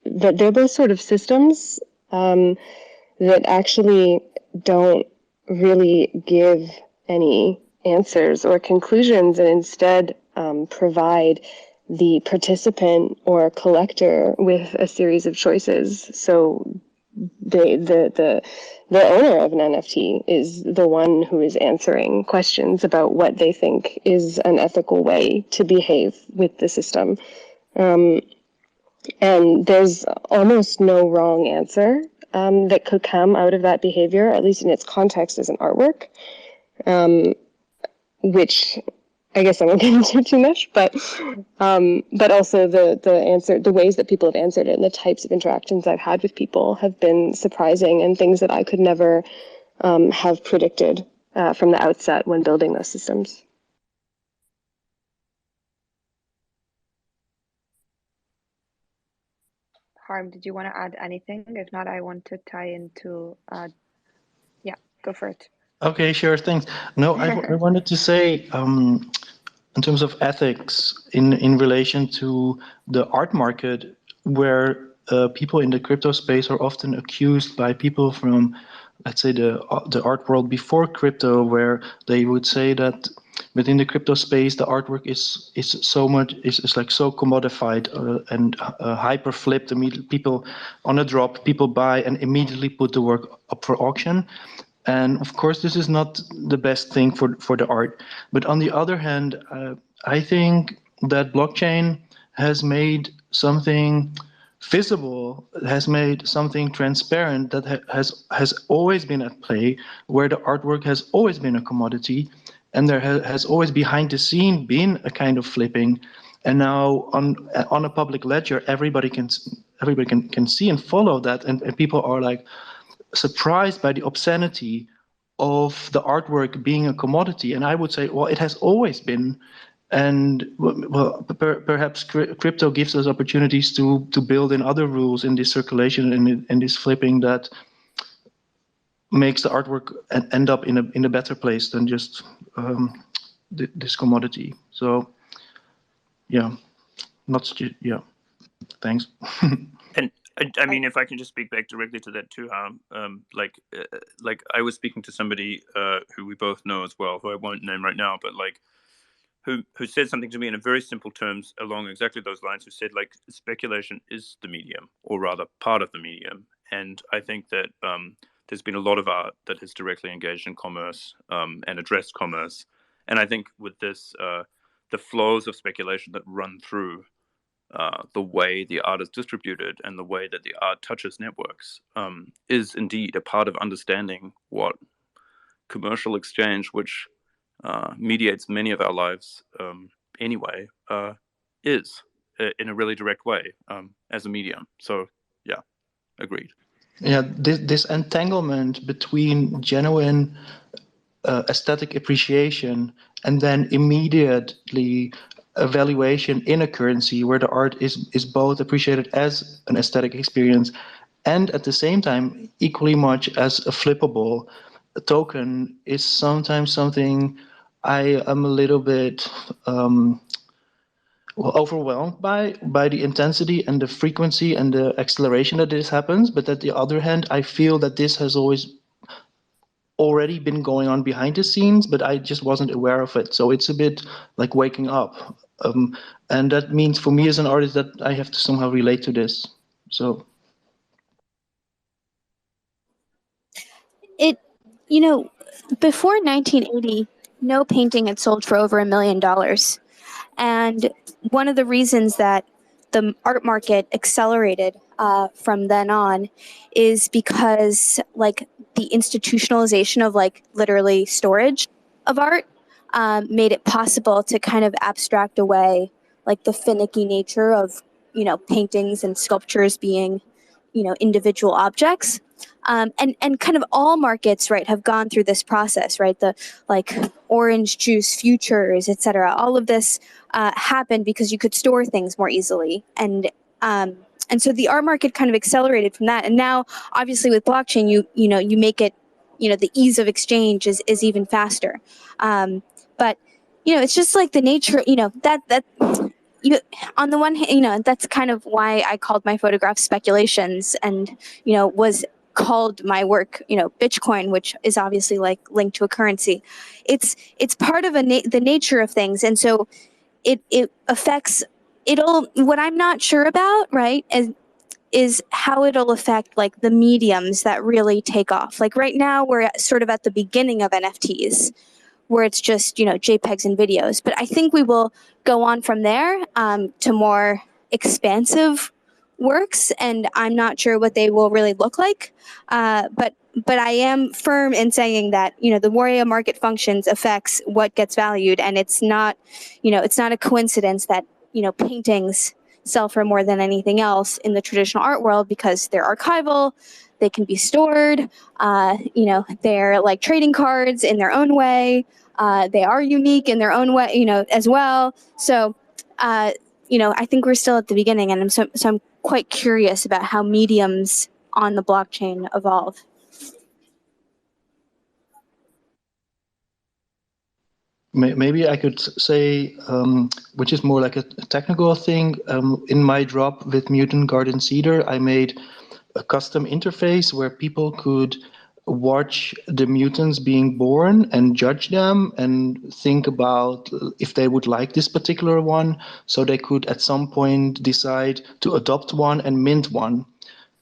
that they're both sort of systems that actually don't really give any answers or conclusions, and instead provide the participant or collector with a series of choices. So the owner of an NFT is the one who is answering questions about what they think is an ethical way to behave with the system. And there's almost no wrong answer that could come out of that behavior, at least in its context as an artwork, which I guess I won't get into too much, but also the ways that people have answered it and the types of interactions I've had with people have been surprising and things that I could never have predicted from the outset when building those systems. Harm, did you want to add anything? If not, I want to tie into, yeah, go for it. Okay, sure, thanks. No, I wanted to say, in terms of ethics in relation to the art market, where people in the crypto space are often accused by people from, let's say, the art world before crypto, where they would say that within the crypto space, the artwork is like so commodified and hyper flipped. Immediately, people on a drop, people buy and immediately put the work up for auction. And of course, this is not the best thing for the art. But on the other hand, I think that blockchain has made something visible, has made something transparent that has always been at play, where the artwork has always been a commodity, and there has always behind the scene been a kind of flipping. And now on a public ledger, everybody can see and follow that, and people are like surprised by the obscenity of the artwork being a commodity. And I would say, well, it has always been. And well, perhaps crypto gives us opportunities to build in other rules in this circulation and in this flipping that makes the artwork end up in a better place than just this commodity. So yeah, yeah. Thanks. And I mean, if I can just speak back directly to that too, like I was speaking to somebody who we both know as well, who I won't name right now, but like who said something to me in a very simple terms along exactly those lines, who said like speculation is the medium, or rather part of the medium. And I think that there's been a lot of art that has directly engaged in commerce and addressed commerce. And I think with this, the flows of speculation that run through the way the art is distributed and the way that the art touches networks is indeed a part of understanding what commercial exchange, which mediates many of our lives anyway, is in a really direct way as a medium. So yeah, agreed. Yeah, this entanglement between genuine aesthetic appreciation and then immediately evaluation in a currency where the art is both appreciated as an aesthetic experience and at the same time equally much as a flippable token is sometimes something I am a little bit overwhelmed by the intensity and the frequency and the acceleration that this happens. But at the other hand, I feel that this has already been going on behind the scenes, but I just wasn't aware of it. So it's a bit like waking up. And that means for me as an artist that I have to somehow relate to this. So. Before 1980, no painting had sold for over $1 million. And one of the reasons that the art market accelerated from then on is because like the institutionalization of like literally storage of art made it possible to kind of abstract away like the finicky nature of, paintings and sculptures being, individual objects. And kind of all markets, right, have gone through this process, right? The like orange juice futures, et cetera. All of this happened because you could store things more easily. And so the art market kind of accelerated from that. And now, obviously, with blockchain, you make it, the ease of exchange is even faster. But it's just like the nature, that on the one hand, that's kind of why I called my photograph speculations, and was called my work, Bitcoin, which is obviously like linked to a currency. It's part of the nature of things, and so it affects. What I'm not sure about, right, is how it'll affect like the mediums that really take off. Like right now, we're sort of at the beginning of NFTs, where it's just JPEGs and videos. But I think we will go on from there to more expansive works, and I'm not sure what they will really look like. But I am firm in saying that the way a market functions affects what gets valued, and it's not a coincidence that paintings sell for more than anything else in the traditional art world, because they're archival, they can be stored, they're like trading cards in their own way, they are unique in their own way, as well. So, I think we're still at the beginning, and so I'm quite curious about how mediums on the blockchain evolve. Maybe I could say, which is more like a technical thing. In my drop with Mutant Garden Cedar, I made a custom interface where people could watch the mutants being born and judge them and think about if they would like this particular one, so they could at some point decide to adopt one and mint one.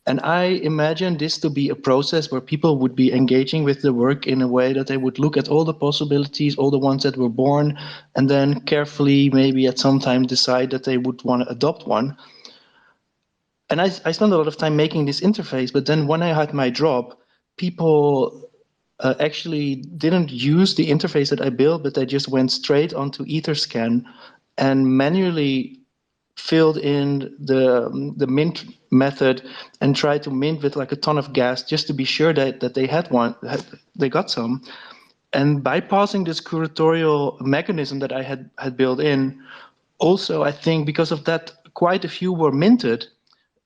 And I imagine this to be a process where people would be engaging with the work in a way that they would look at all the possibilities, all the ones that were born, and then carefully, maybe at some time, decide that they would want to adopt one. And I spent a lot of time making this interface, but then when I had my drop, people actually didn't use the interface that I built, but they just went straight onto Etherscan and manually filled in the mint method and tried to mint with like a ton of gas just to be sure that they had one, they got some. And bypassing this curatorial mechanism that I had built in, also I think because of that, quite a few were minted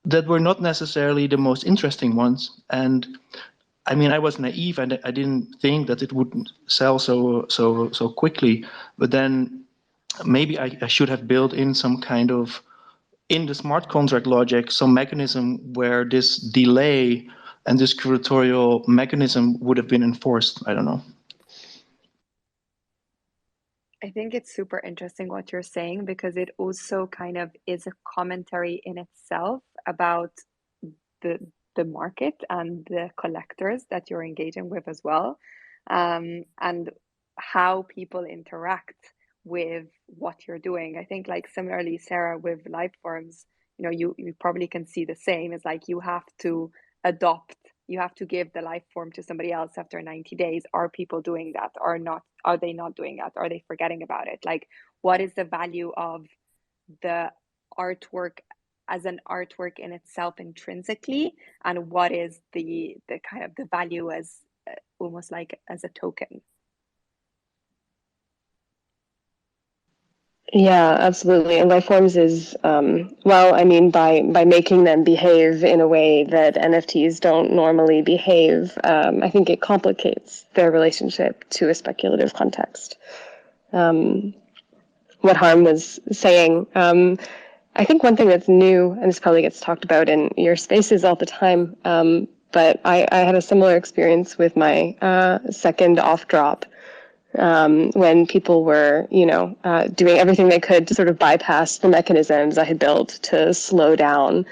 that were not necessarily the most interesting ones. And I mean, I was naive and I didn't think that it would sell so quickly. But then maybe I should have built in some kind of, in the smart contract logic, some mechanism where this delay and this curatorial mechanism would have been enforced. I don't know. I think it's super interesting what you're saying, because it also kind of is a commentary in itself about the market and the collectors that you're engaging with as well, and how people interact with what you're doing. I think, like, similarly, Sarah, with life forms, you probably can see the same. It's like you have to adopt, you have to give the life form to somebody else after 90 days. Are people doing that or not? Are they not doing that? Are they forgetting about it? Like, what is the value of the artwork as an artwork in itself intrinsically, and what is the kind of the value as almost like as a token? Yeah, absolutely. And life forms is, well, I mean, by making them behave in a way that NFTs don't normally behave, I think it complicates their relationship to a speculative context. What Harm was saying, I think one thing that's new, and this probably gets talked about in your spaces all the time, but I had a similar experience with my second off drop. When people were, doing everything they could to sort of bypass the mechanisms I had built to slow down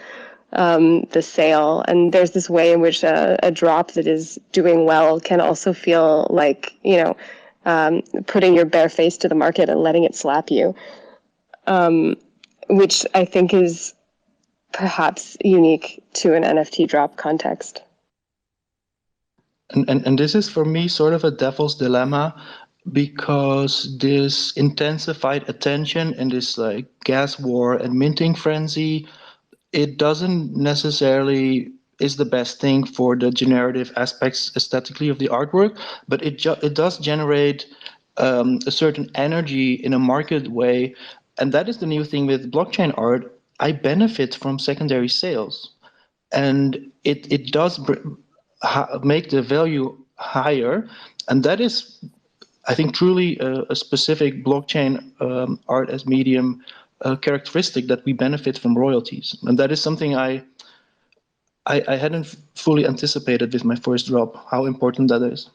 the sale. And there's this way in which a drop that is doing well can also feel like, putting your bare face to the market and letting it slap you, which I think is perhaps unique to an NFT drop context. And this is for me sort of a devil's dilemma, because this intensified attention and this like gas war and minting frenzy, it doesn't necessarily is the best thing for the generative aspects aesthetically of the artwork, but it does generate a certain energy in a market way, and that is the new thing with blockchain art. I benefit from secondary sales, and it does make the value higher, and that is, I think, truly a specific blockchain art as medium characteristic, that we benefit from royalties, and that is something I hadn't fully anticipated with my first drop, how important that is.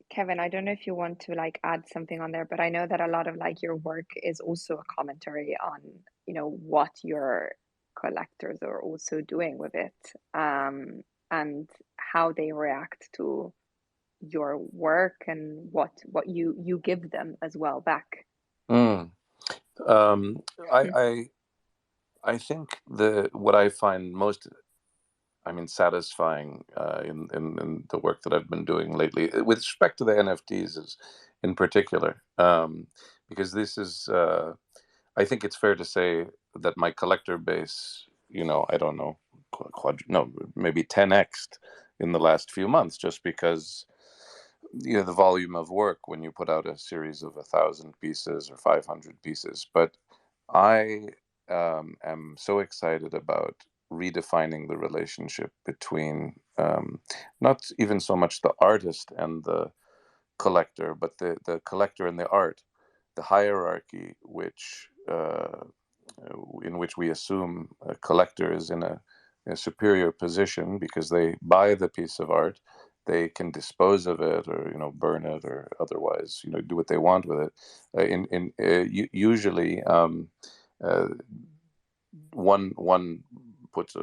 Kevin, I don't know if you want to like add something on there, but I know that a lot of like your work is also a commentary on, you know, what your collectors are also doing with it, and how they react to your work and what you give them as well back. I think what I find most, satisfying in the work that I've been doing lately, with respect to the NFTs, is in particular, because this is, I think it's fair to say that my collector base, I don't know, maybe 10x'd in the last few months, just because the volume of work when you put out a series of 1,000 pieces or 500 pieces. But I am so excited about redefining the relationship between not even so much the artist and the collector, but the collector and the art, the hierarchy in which we assume a collector is in a superior position because they buy the piece of art, they can dispose of it, or burn it, or otherwise do what they want with it. Usually, one puts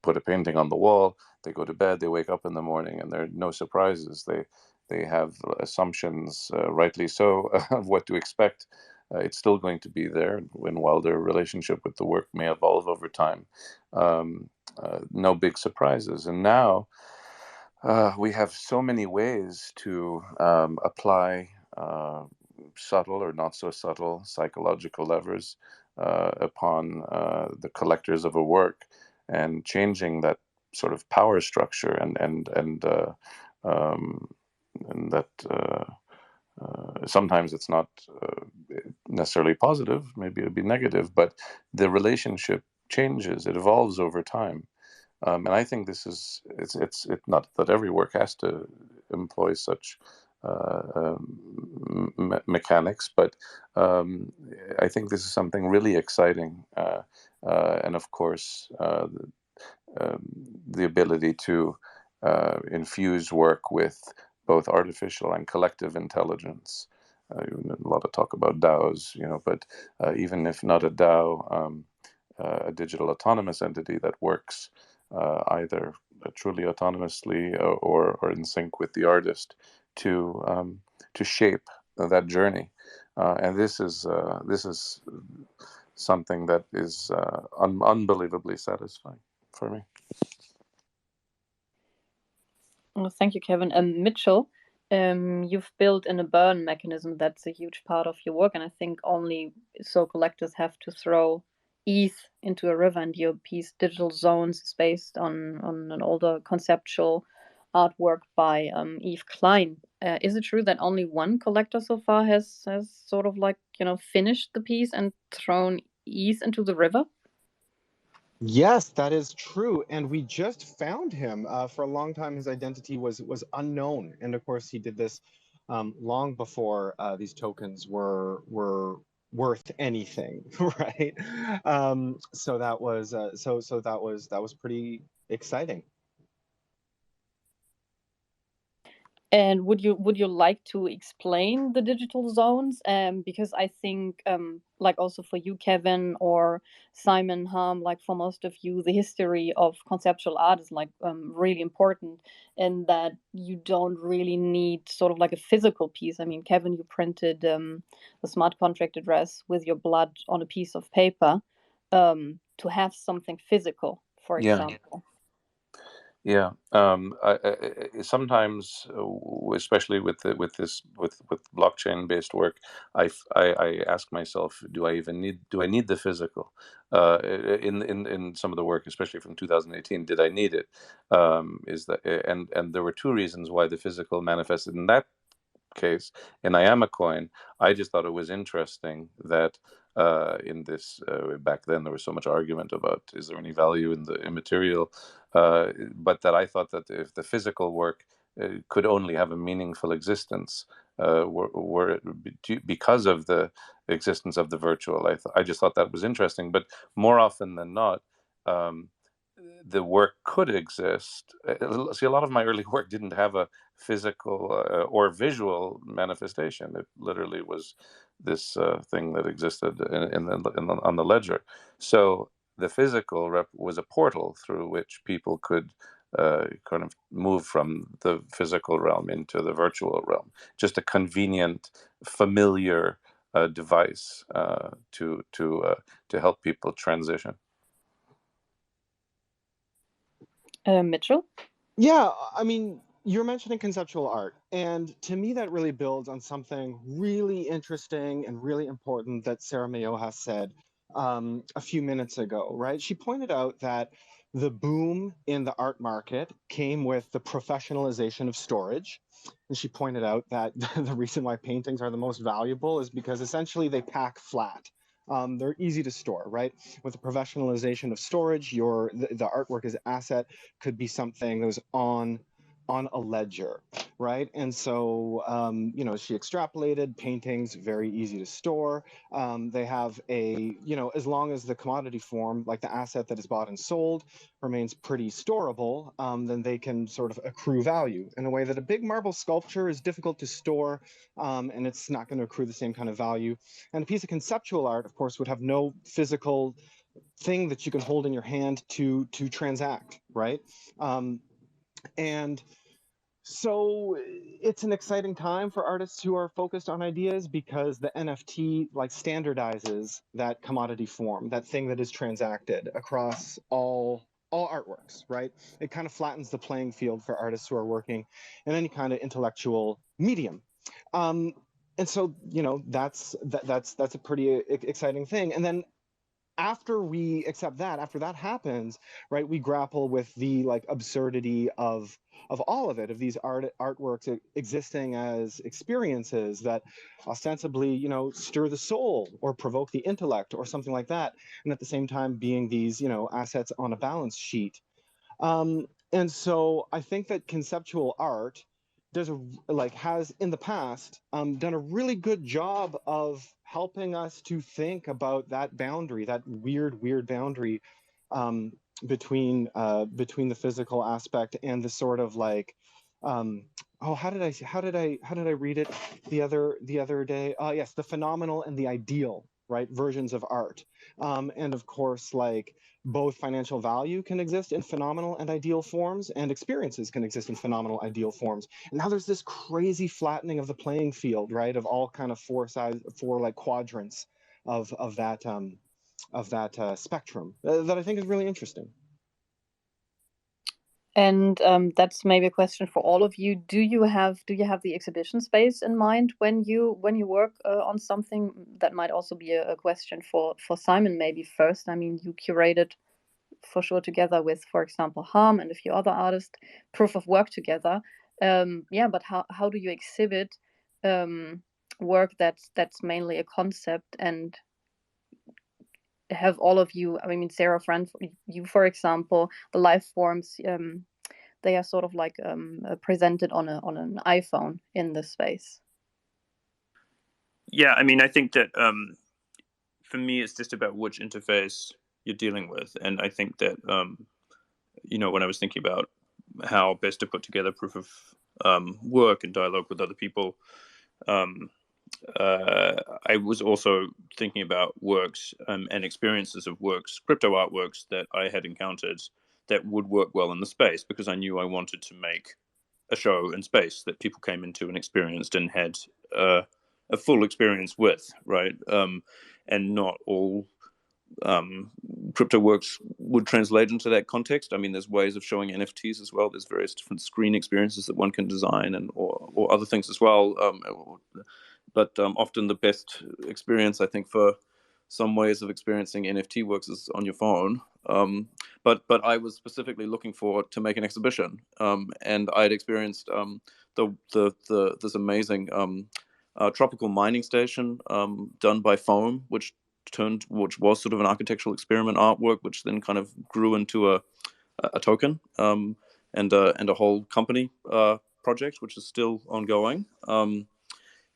put a painting on the wall. They go to bed. They wake up in the morning, and there are no surprises. They have assumptions, rightly so, of what to expect. It's still going to be there, and while their relationship with the work may evolve over time, no big surprises. And now we have so many ways to apply subtle or not so subtle psychological levers upon the collectors of a work, and changing that sort of power structure, and that sometimes it's not necessarily positive, maybe it'd be negative, but the relationship changes, it evolves over time. And I think this is, it's not that every work has to employ such mechanics, but I think this is something really exciting, and of course the ability to infuse work with both artificial and collective intelligence. A lot of talk about DAOs, but even if not a DAO, a digital autonomous entity that works either truly autonomously or in sync with the artist to shape that journey. And this is something that is unbelievably satisfying for me. Well, thank you, Kevin. Mitchell, you've built in a burn mechanism that's a huge part of your work, and I think only so collectors have to throw ETH into a river, and your piece Digital Zones is based on an older conceptual artwork by Yves Klein. Is it true that only one collector so far has sort of like finished the piece and thrown ETH into the river? Yes, that is true, and we just found him. For a long time, his identity was unknown, and of course, he did this long before these tokens were worth anything, right? So that was that was pretty exciting. And would you like to explain the Digital Zones? Because I think, like also for you, Kevin, or Simon Harm, like for most of you, the history of conceptual art is like really important, in that you don't really need sort of like a physical piece. I mean, Kevin, you printed the smart contract address with your blood on a piece of paper to have something physical, for example. Yeah, sometimes, especially with blockchain based work, I ask myself, do I need the physical? In some of the work, especially from 2018, did I need it? Is that and there were two reasons why the physical manifested in that case. In I Am a Coin, I just thought it was interesting that in this back then there was so much argument about is there any value in the immaterial, but that I thought that if the physical work could only have a meaningful existence because of the existence of the virtual. I just thought that was interesting, but more often than not. The work could exist. See, a lot of my early work didn't have a physical or visual manifestation. It literally was this thing that existed on the ledger. So the physical was a portal through which people could kind of move from the physical realm into the virtual realm. Just a convenient, familiar device to help people transition. Mitchell? Yeah, I mean, you're mentioning conceptual art, and to me, that really builds on something really interesting and really important that Sarah Mayo has said a few minutes ago, right? She pointed out that the boom in the art market came with the professionalization of storage. And she pointed out that the reason why paintings are the most valuable is because essentially they pack flat. They're easy to store, right? With the professionalization of storage, the artwork as an asset could be something that was on a ledger, right? And so, she extrapolated paintings, very easy to store. They have as long as the commodity form, like the asset that is bought and sold, remains pretty storable, then they can sort of accrue value in a way that a big marble sculpture is difficult to store, and it's not going to accrue the same kind of value. And a piece of conceptual art, of course, would have no physical thing that you can hold in your hand to transact, right? And so it's an exciting time for artists who are focused on ideas because the NFT standardizes that commodity form, that thing that is transacted across all artworks, right? It kind of flattens the playing field for artists who are working in any kind of intellectual medium. And so, that's a pretty exciting thing. And then after we accept that, after that happens, right, we grapple with the absurdity of all of it, of these artworks existing as experiences that ostensibly, stir the soul or provoke the intellect or something like that, and at the same time being these, assets on a balance sheet. And so I think that conceptual art has in the past done a really good job of helping us to think about that boundary, that weird boundary between the physical aspect and the sort of how did I read it the other day? Yes, the phenomenal and the ideal, right, versions of art. And of course, both financial value can exist in phenomenal and ideal forms, and experiences can exist in phenomenal ideal forms. And now there's this crazy flattening of the playing field, right, of all kind of four quadrants of that spectrum that I think is really interesting. And that's maybe a question for all of you. Do you have the exhibition space in mind when you work on something? That might also be a question for Simon maybe first. I mean, you curated for sure together with, for example, Harm and a few other artists, Proof of Work together. But how do you exhibit work that's mainly a concept and have all of you, I mean, Sarah, Fran, you, for example, the life forms, they are sort of presented on an iPhone in this space. Yeah, I mean, I think that for me, it's just about which interface you're dealing with. And I think that, when I was thinking about how best to put together proof of work and dialogue with other people, I was also thinking about works and experiences of works, crypto artworks that I had encountered that would work well in the space, because I knew I wanted to make a show in space that people came into and experienced and had a full experience with, right? And not all CryptoWorks would translate into that context. I mean, there's ways of showing NFTs as well. There's various different screen experiences that one can design, and or other things as well. But often the best experience, I think, for some ways of experiencing NFT works is on your phone. But I was specifically looking to make an exhibition, and I had experienced this amazing tropical mining station done by Foam, which was sort of an architectural experiment artwork, which then kind of grew into a token and a whole company project, which is still ongoing.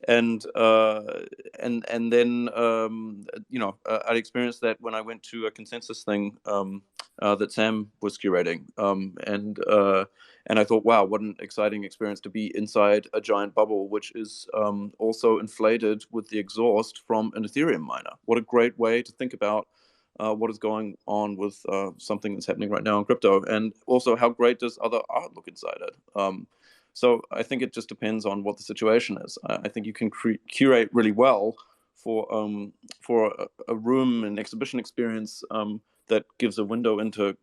And then I'd experienced that when I went to a consensus thing that Sam was curating, and I thought, wow, what an exciting experience to be inside a giant bubble, which is also inflated with the exhaust from an Ethereum miner. What a great way to think about what is going on with something that's happening right now in crypto, and also how great does other art look inside it. So I think it just depends on what the situation is. I think you can curate really well for a room and exhibition experience that gives a window into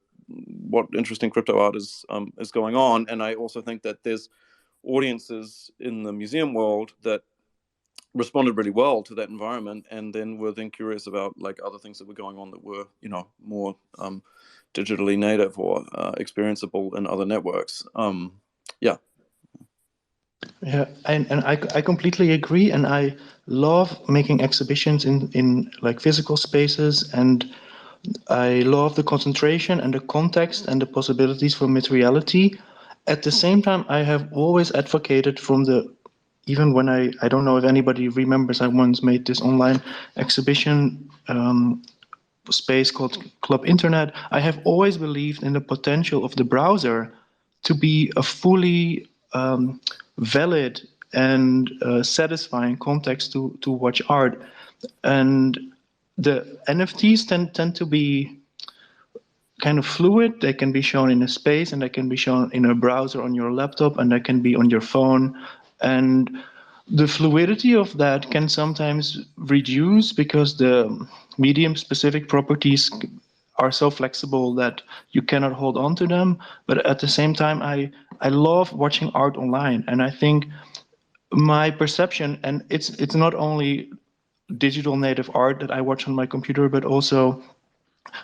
what interesting crypto art is going on. And I also think that there's audiences in the museum world that responded really well to that environment, and then were then curious about like other things that were going on that were more digitally native or experienceable in other networks. Yeah, and I completely agree, and I love making exhibitions in like physical spaces, and I love the concentration and the context and the possibilities for materiality. At the same time, I have always advocated even when I don't know if anybody remembers, I once made this online exhibition space called Club Internet. I have always believed in the potential of the browser to be a fully valid and satisfying context to watch art. And the NFTs tend to be kind of fluid. They can be shown in a space, and they can be shown in a browser on your laptop, and they can be on your phone. And the fluidity of that can sometimes reduce because the medium-specific properties are so flexible that you cannot hold on to them. But at the same time, I love watching art online, and I think my perception, and it's not only digital native art that I watch on my computer, but also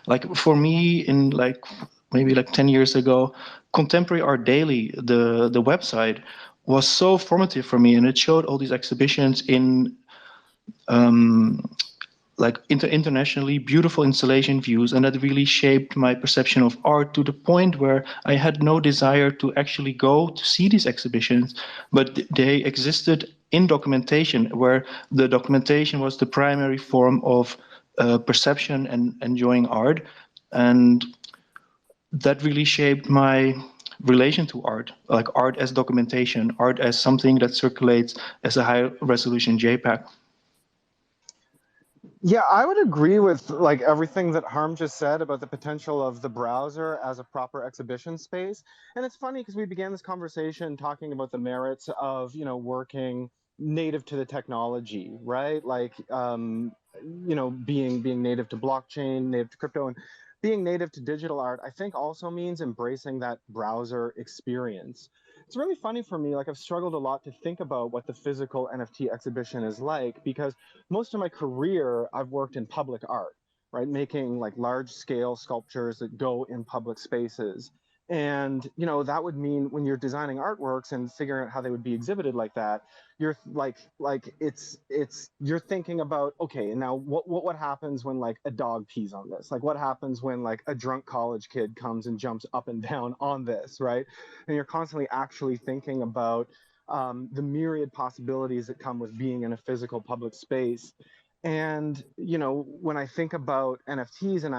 like for me in like maybe like 10 years ago, Contemporary Art Daily, the website, was so formative for me, and it showed all these exhibitions in like internationally beautiful installation views, and that really shaped my perception of art to the point where I had no desire to actually go to see these exhibitions, but they existed in documentation, where the documentation was the primary form of perception and enjoying art. And that really shaped my relation to art, like art as documentation, art as something that circulates as a high resolution JPEG. Yeah, I would agree with like everything that Harm just said about the potential of the browser as a proper exhibition space. And it's funny because we began this conversation talking about the merits of, working native to the technology, right? Like, being native to blockchain, native to crypto, and being native to digital art, I think also means embracing that browser experience. It's really funny for me, like I've struggled a lot to think about what the physical NFT exhibition is like, because most of my career I've worked in public art, right? Making like large scale sculptures that go in public spaces. And, that would mean when you're designing artworks and figuring out how they would be exhibited like that, you're you're thinking about, okay, now what happens when like a dog pees on this? Like what happens when like a drunk college kid comes and jumps up and down on this, right? And you're constantly actually thinking about the myriad possibilities that come with being in a physical public space. And, when I think about NFTs and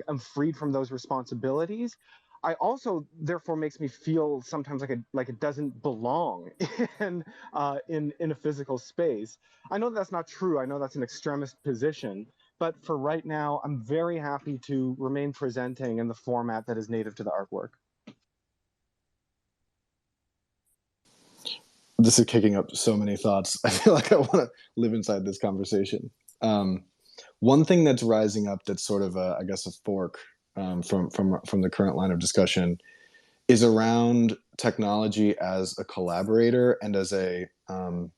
I'm freed from those responsibilities, I also therefore makes me feel sometimes like it doesn't belong in a physical space. I know that's not true. I know that's an extremist position, but for right now, I'm very happy to remain presenting in the format that is native to the artwork. This is kicking up so many thoughts. I feel like I want to live inside this conversation. one thing that's rising up that's sort of I guess a fork from the current line of discussion is around technology as a collaborator and as an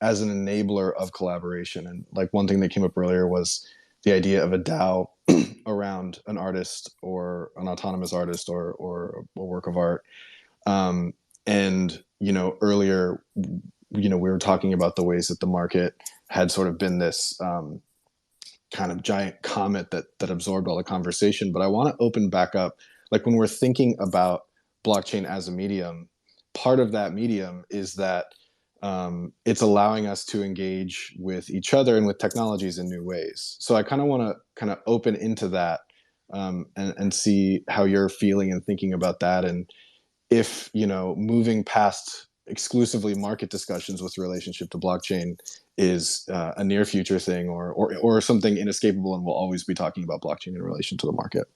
enabler of collaboration. And like one thing that came up earlier was the idea of a DAO around an artist or an autonomous artist or a work of art. And earlier, we were talking about the ways that the market had sort of been this kind of giant comet that absorbed all the conversation. But I want to open back up, like when we're thinking about blockchain as a medium, part of that medium is that it's allowing us to engage with each other and with technologies in new ways. So I kind of want to kind of open into that and see how you're feeling and thinking about that, and if moving past exclusively market discussions with relationship to blockchain is a near future thing or something inescapable, and we'll always be talking about blockchain in relation to the market.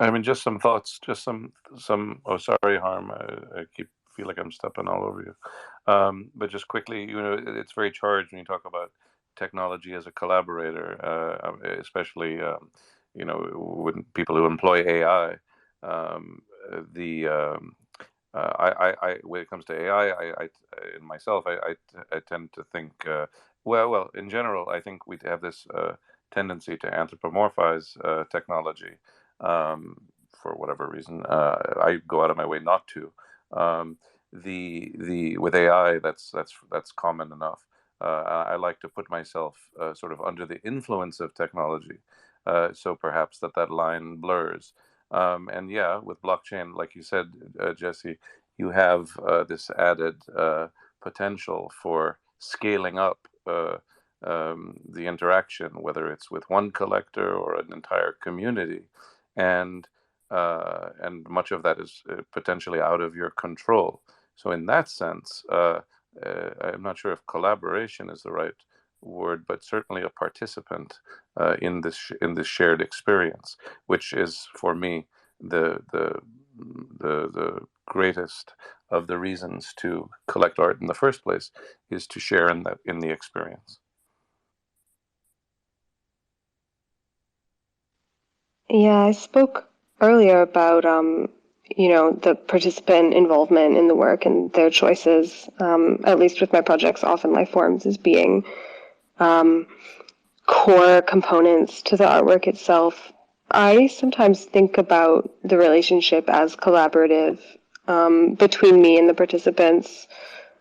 I mean, just some thoughts, just some. Oh, sorry, Harm. I feel like I'm stepping all over you. But just quickly, it's very charged when you talk about technology as a collaborator, especially when people who employ AI. When it comes to AI, I in myself, I tend to think, well, in general, I think we have this tendency to anthropomorphize technology. For whatever reason, I go out of my way not to. With AI, that's common enough. I like to put myself sort of under the influence of technology, so perhaps that line blurs. And yeah, with blockchain, like you said, Jesse, you have this added potential for scaling up the interaction, whether it's with one collector or an entire community, and much of that is potentially out of your control. So in that sense, I'm not sure if collaboration is the right word, but certainly a participant in this shared experience, which is for me the greatest of the reasons to collect art in the first place, is to share in the experience. Yeah, I spoke earlier about the participant involvement in the work and their choices, at least with my projects, often life forms as being core components to the artwork itself. I sometimes think about the relationship as collaborative between me and the participants.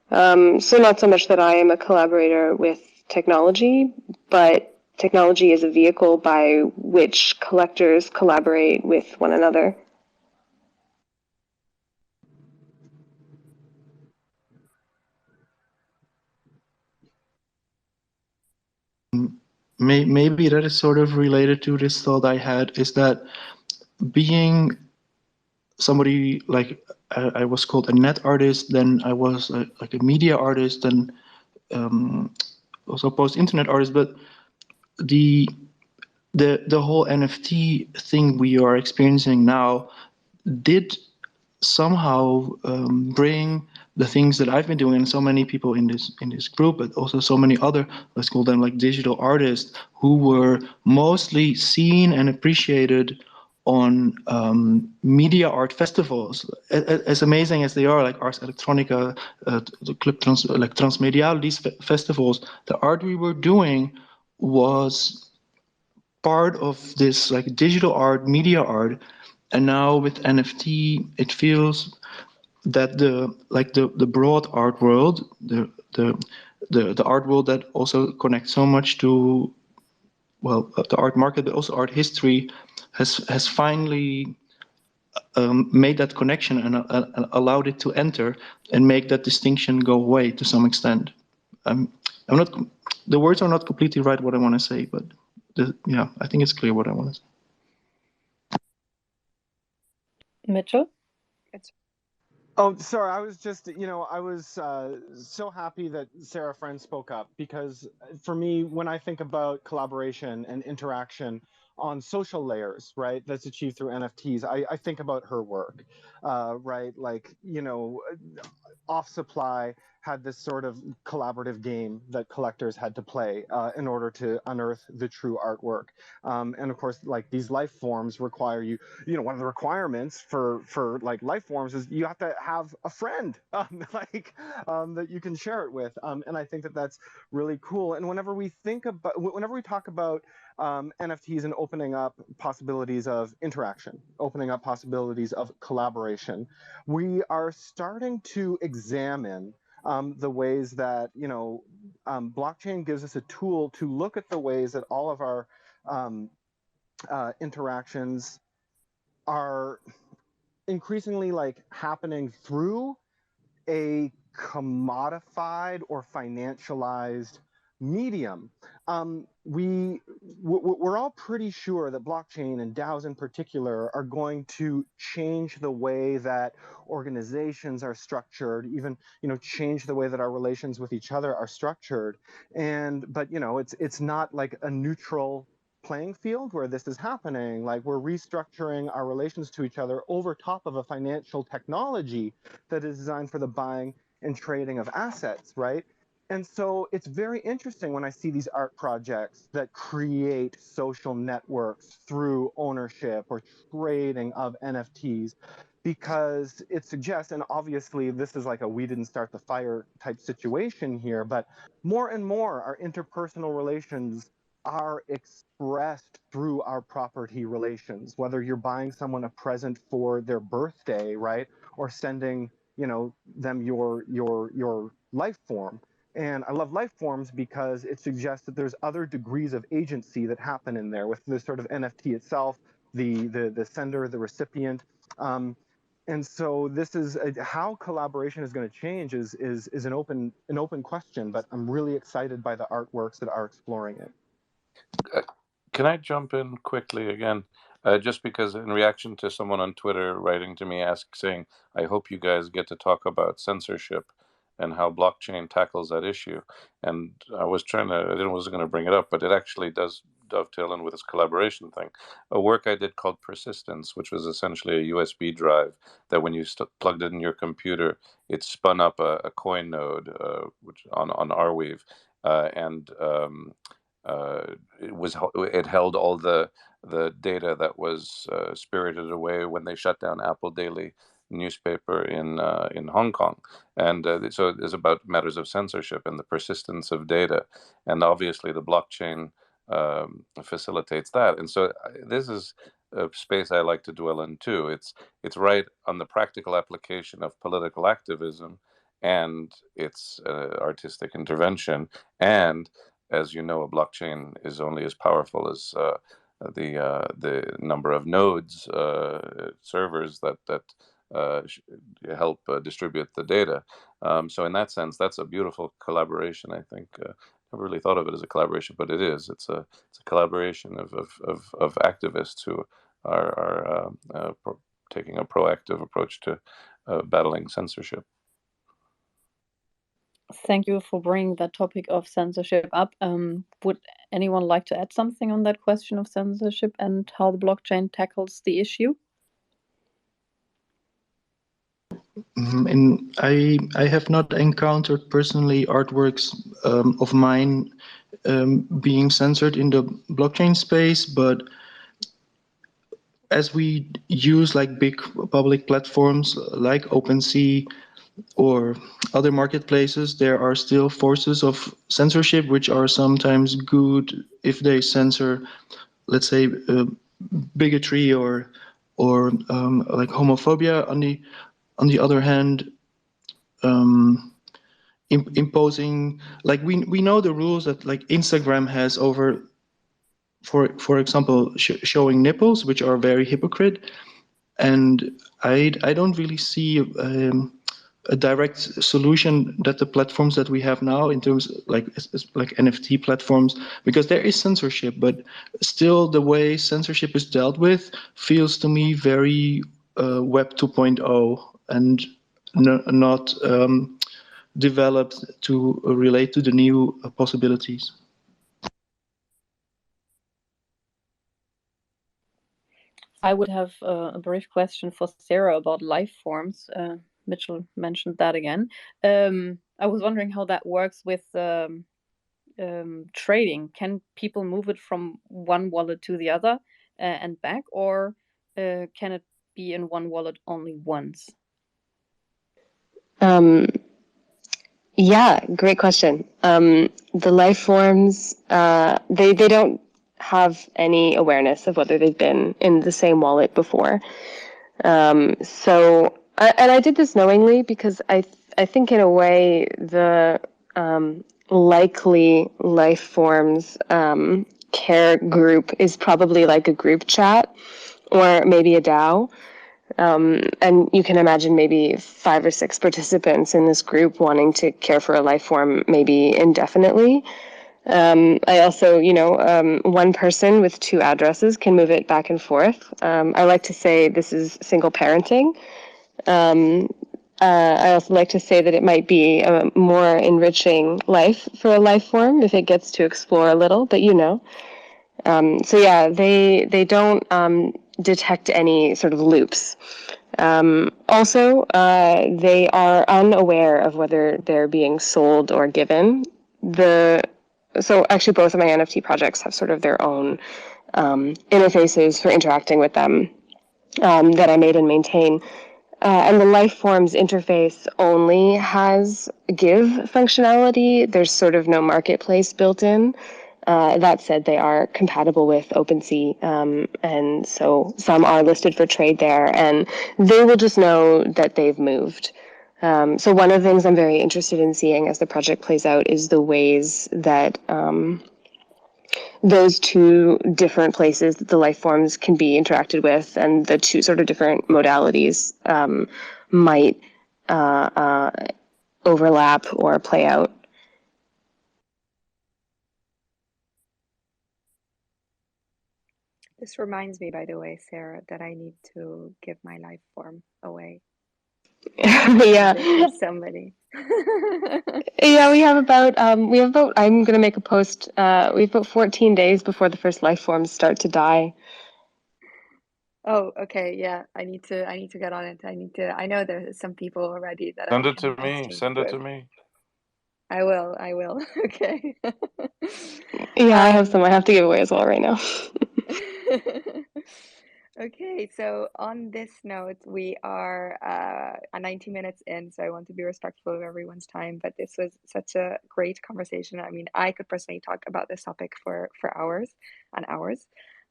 So not so much that I am a collaborator with technology, but technology is a vehicle by which collectors collaborate with one another. Maybe that is sort of related to this thought I had, is that being somebody like I was called a net artist, then I was like a media artist, and also post-internet artist, but the whole NFT thing we are experiencing now did somehow bring the things that I've been doing, and so many people in this group, but also so many other, let's call them like digital artists, who were mostly seen and appreciated on media art festivals, as amazing as they are, like Ars Electronica, like Transmedial, these festivals. The art we were doing was part of this like digital art, media art, and now with NFT, it feels that the broad art world, the art world that also connects so much to, well, the art market, but also art history, has finally made that connection and allowed it to enter and make that distinction go away to some extent. I'm not. The words are not completely right what I want to say, but yeah, I think it's clear what I want to say. Mitchell? Oh, sorry. I was just, I was so happy that Sarah Friend spoke up, because for me, when I think about collaboration and interaction on social layers, right, that's achieved through NFTs, I think about her work, right? Like, Off Supply had this sort of collaborative game that collectors had to play in order to unearth the true artwork. And of course, like these life forms require you, one of the requirements for like life forms is you have to have a friend that you can share it with. And I think that that's really cool. And whenever we talk about NFTs and opening up possibilities of interaction, opening up possibilities of collaboration, we are starting to examine the ways that, blockchain gives us a tool to look at the ways that all of our interactions are increasingly like happening through a commodified or financialized medium. We're all pretty sure that blockchain and DAOs in particular are going to change the way that organizations are structured, even change the way that our relations with each other are structured. But it's not like a neutral playing field where this is happening. Like, we're restructuring our relations to each other over top of a financial technology that is designed for the buying and trading of assets, right? And so it's very interesting when I see these art projects that create social networks through ownership or trading of NFTs, because it suggests, and obviously this is like a we didn't start the fire type situation here, but more and more our interpersonal relations are expressed through our property relations, whether you're buying someone a present for their birthday, right? Or sending, them your life form. And I love life forms because it suggests that there's other degrees of agency that happen in there with the sort of NFT itself, the sender, the recipient. And so this is how collaboration is going to change is an open question, but I'm really excited by the artworks that are exploring it. Can I jump in quickly again? Just because in reaction to someone on Twitter writing to me saying, I hope you guys get to talk about censorship and how blockchain tackles that issue. And I wasn't going to bring it up, but it actually does dovetail in with this collaboration thing. A work I did called Persistence, which was essentially a USB drive that when you plugged it in your computer, it spun up a coin node which on Arweave. It held all the data that was spirited away when they shut down Apple Daily newspaper in Hong Kong, and so it's about matters of censorship and the persistence of data, and obviously the blockchain facilitates that. And so this is a space I like to dwell in too. It's right on the practical application of political activism and its artistic intervention. And as you know, a blockchain is only as powerful as the number of nodes, servers that help distribute the data. So in that sense, that's a beautiful collaboration. I think I never really thought of it as a collaboration, but it is. It's a collaboration of activists who are taking a proactive approach to battling censorship. Thank you for bringing that topic of censorship up. Would anyone like to add something on that question of censorship and how the blockchain tackles the issue? And I have not encountered personally artworks of mine being censored in the blockchain space, but as we use like big public platforms like OpenSea or other marketplaces, there are still forces of censorship which are sometimes good if they censor, let's say, bigotry or like homophobia. On the other hand, imposing, like we know the rules that like Instagram has over, for example, showing nipples, which are very hypocrite, and I don't really see a direct solution that the platforms that we have now in terms of like NFT platforms, because there is censorship, but still the way censorship is dealt with feels to me very Web 2.0 and not developed to relate to the new possibilities. I would have a brief question for Sarah about life forms. Mitchell mentioned that again. I was wondering how that works with trading. Can people move it from one wallet to the other and back, or can it be in one wallet only once? Yeah, great question. The life forms, they don't have any awareness of whether they've been in the same wallet before. So, and I did this knowingly because I think in a way the likely life forms care group is probably like a group chat or maybe a DAO. And you can imagine maybe 5 or 6 participants in this group wanting to care for a life form maybe indefinitely. I also, one person with 2 addresses can move it back and forth. I like to say this is single parenting. I also like to say that it might be a more enriching life for a life form if it gets to explore a little, but so yeah, they don't detect any sort of loops. Also, they are unaware of whether they're being sold or given. So actually both of my NFT projects have sort of their own interfaces for interacting with them that I made and maintain. And the life forms interface only has give functionality. There's sort of no marketplace built in. That said, they are compatible with OpenSea, and so some are listed for trade there, and they will just know that they've moved. So one of the things I'm very interested in seeing as the project plays out is the ways that those 2 different places that the life forms can be interacted with, and the 2 sort of different modalities might overlap or play out. This reminds me, by the way, Sarah, that I need to give my life form away. Yeah. Somebody. Yeah, we have about I'm gonna make a post. We have about 14 days before the first life forms start to die. Oh, okay, yeah. I need to get on it. I know there's some people already that Send I it can to me. exchange Send it with. to me. I will. Okay. Yeah, I have some I have to give away as well right now. Okay, so on this note, we are 90 minutes in, so I want to be respectful of everyone's time, but this was such a great conversation. I mean, I could personally talk about this topic for hours and hours.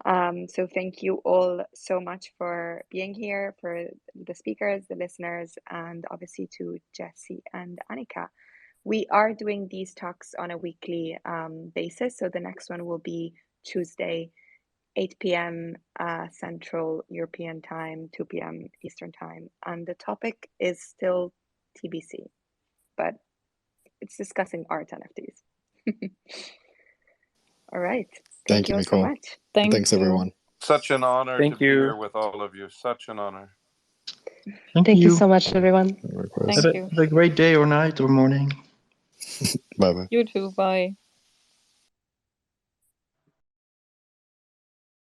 So thank you all so much for being here, for the speakers, the listeners, and obviously to Jesse and Annika. We are doing these talks on a weekly basis, so the next one will be Tuesday, 8 p.m. Central European Time, 2 p.m. Eastern Time. And the topic is still TBC, but it's discussing art NFTs. All right. Thank you, all so Nicole. much. Thanks, everyone. Such an honor Thank to be you. here with all of you. Such an honor. Thank you so much, everyone. Thank you. Have a great day or night or morning. Bye-bye. You too. Bye.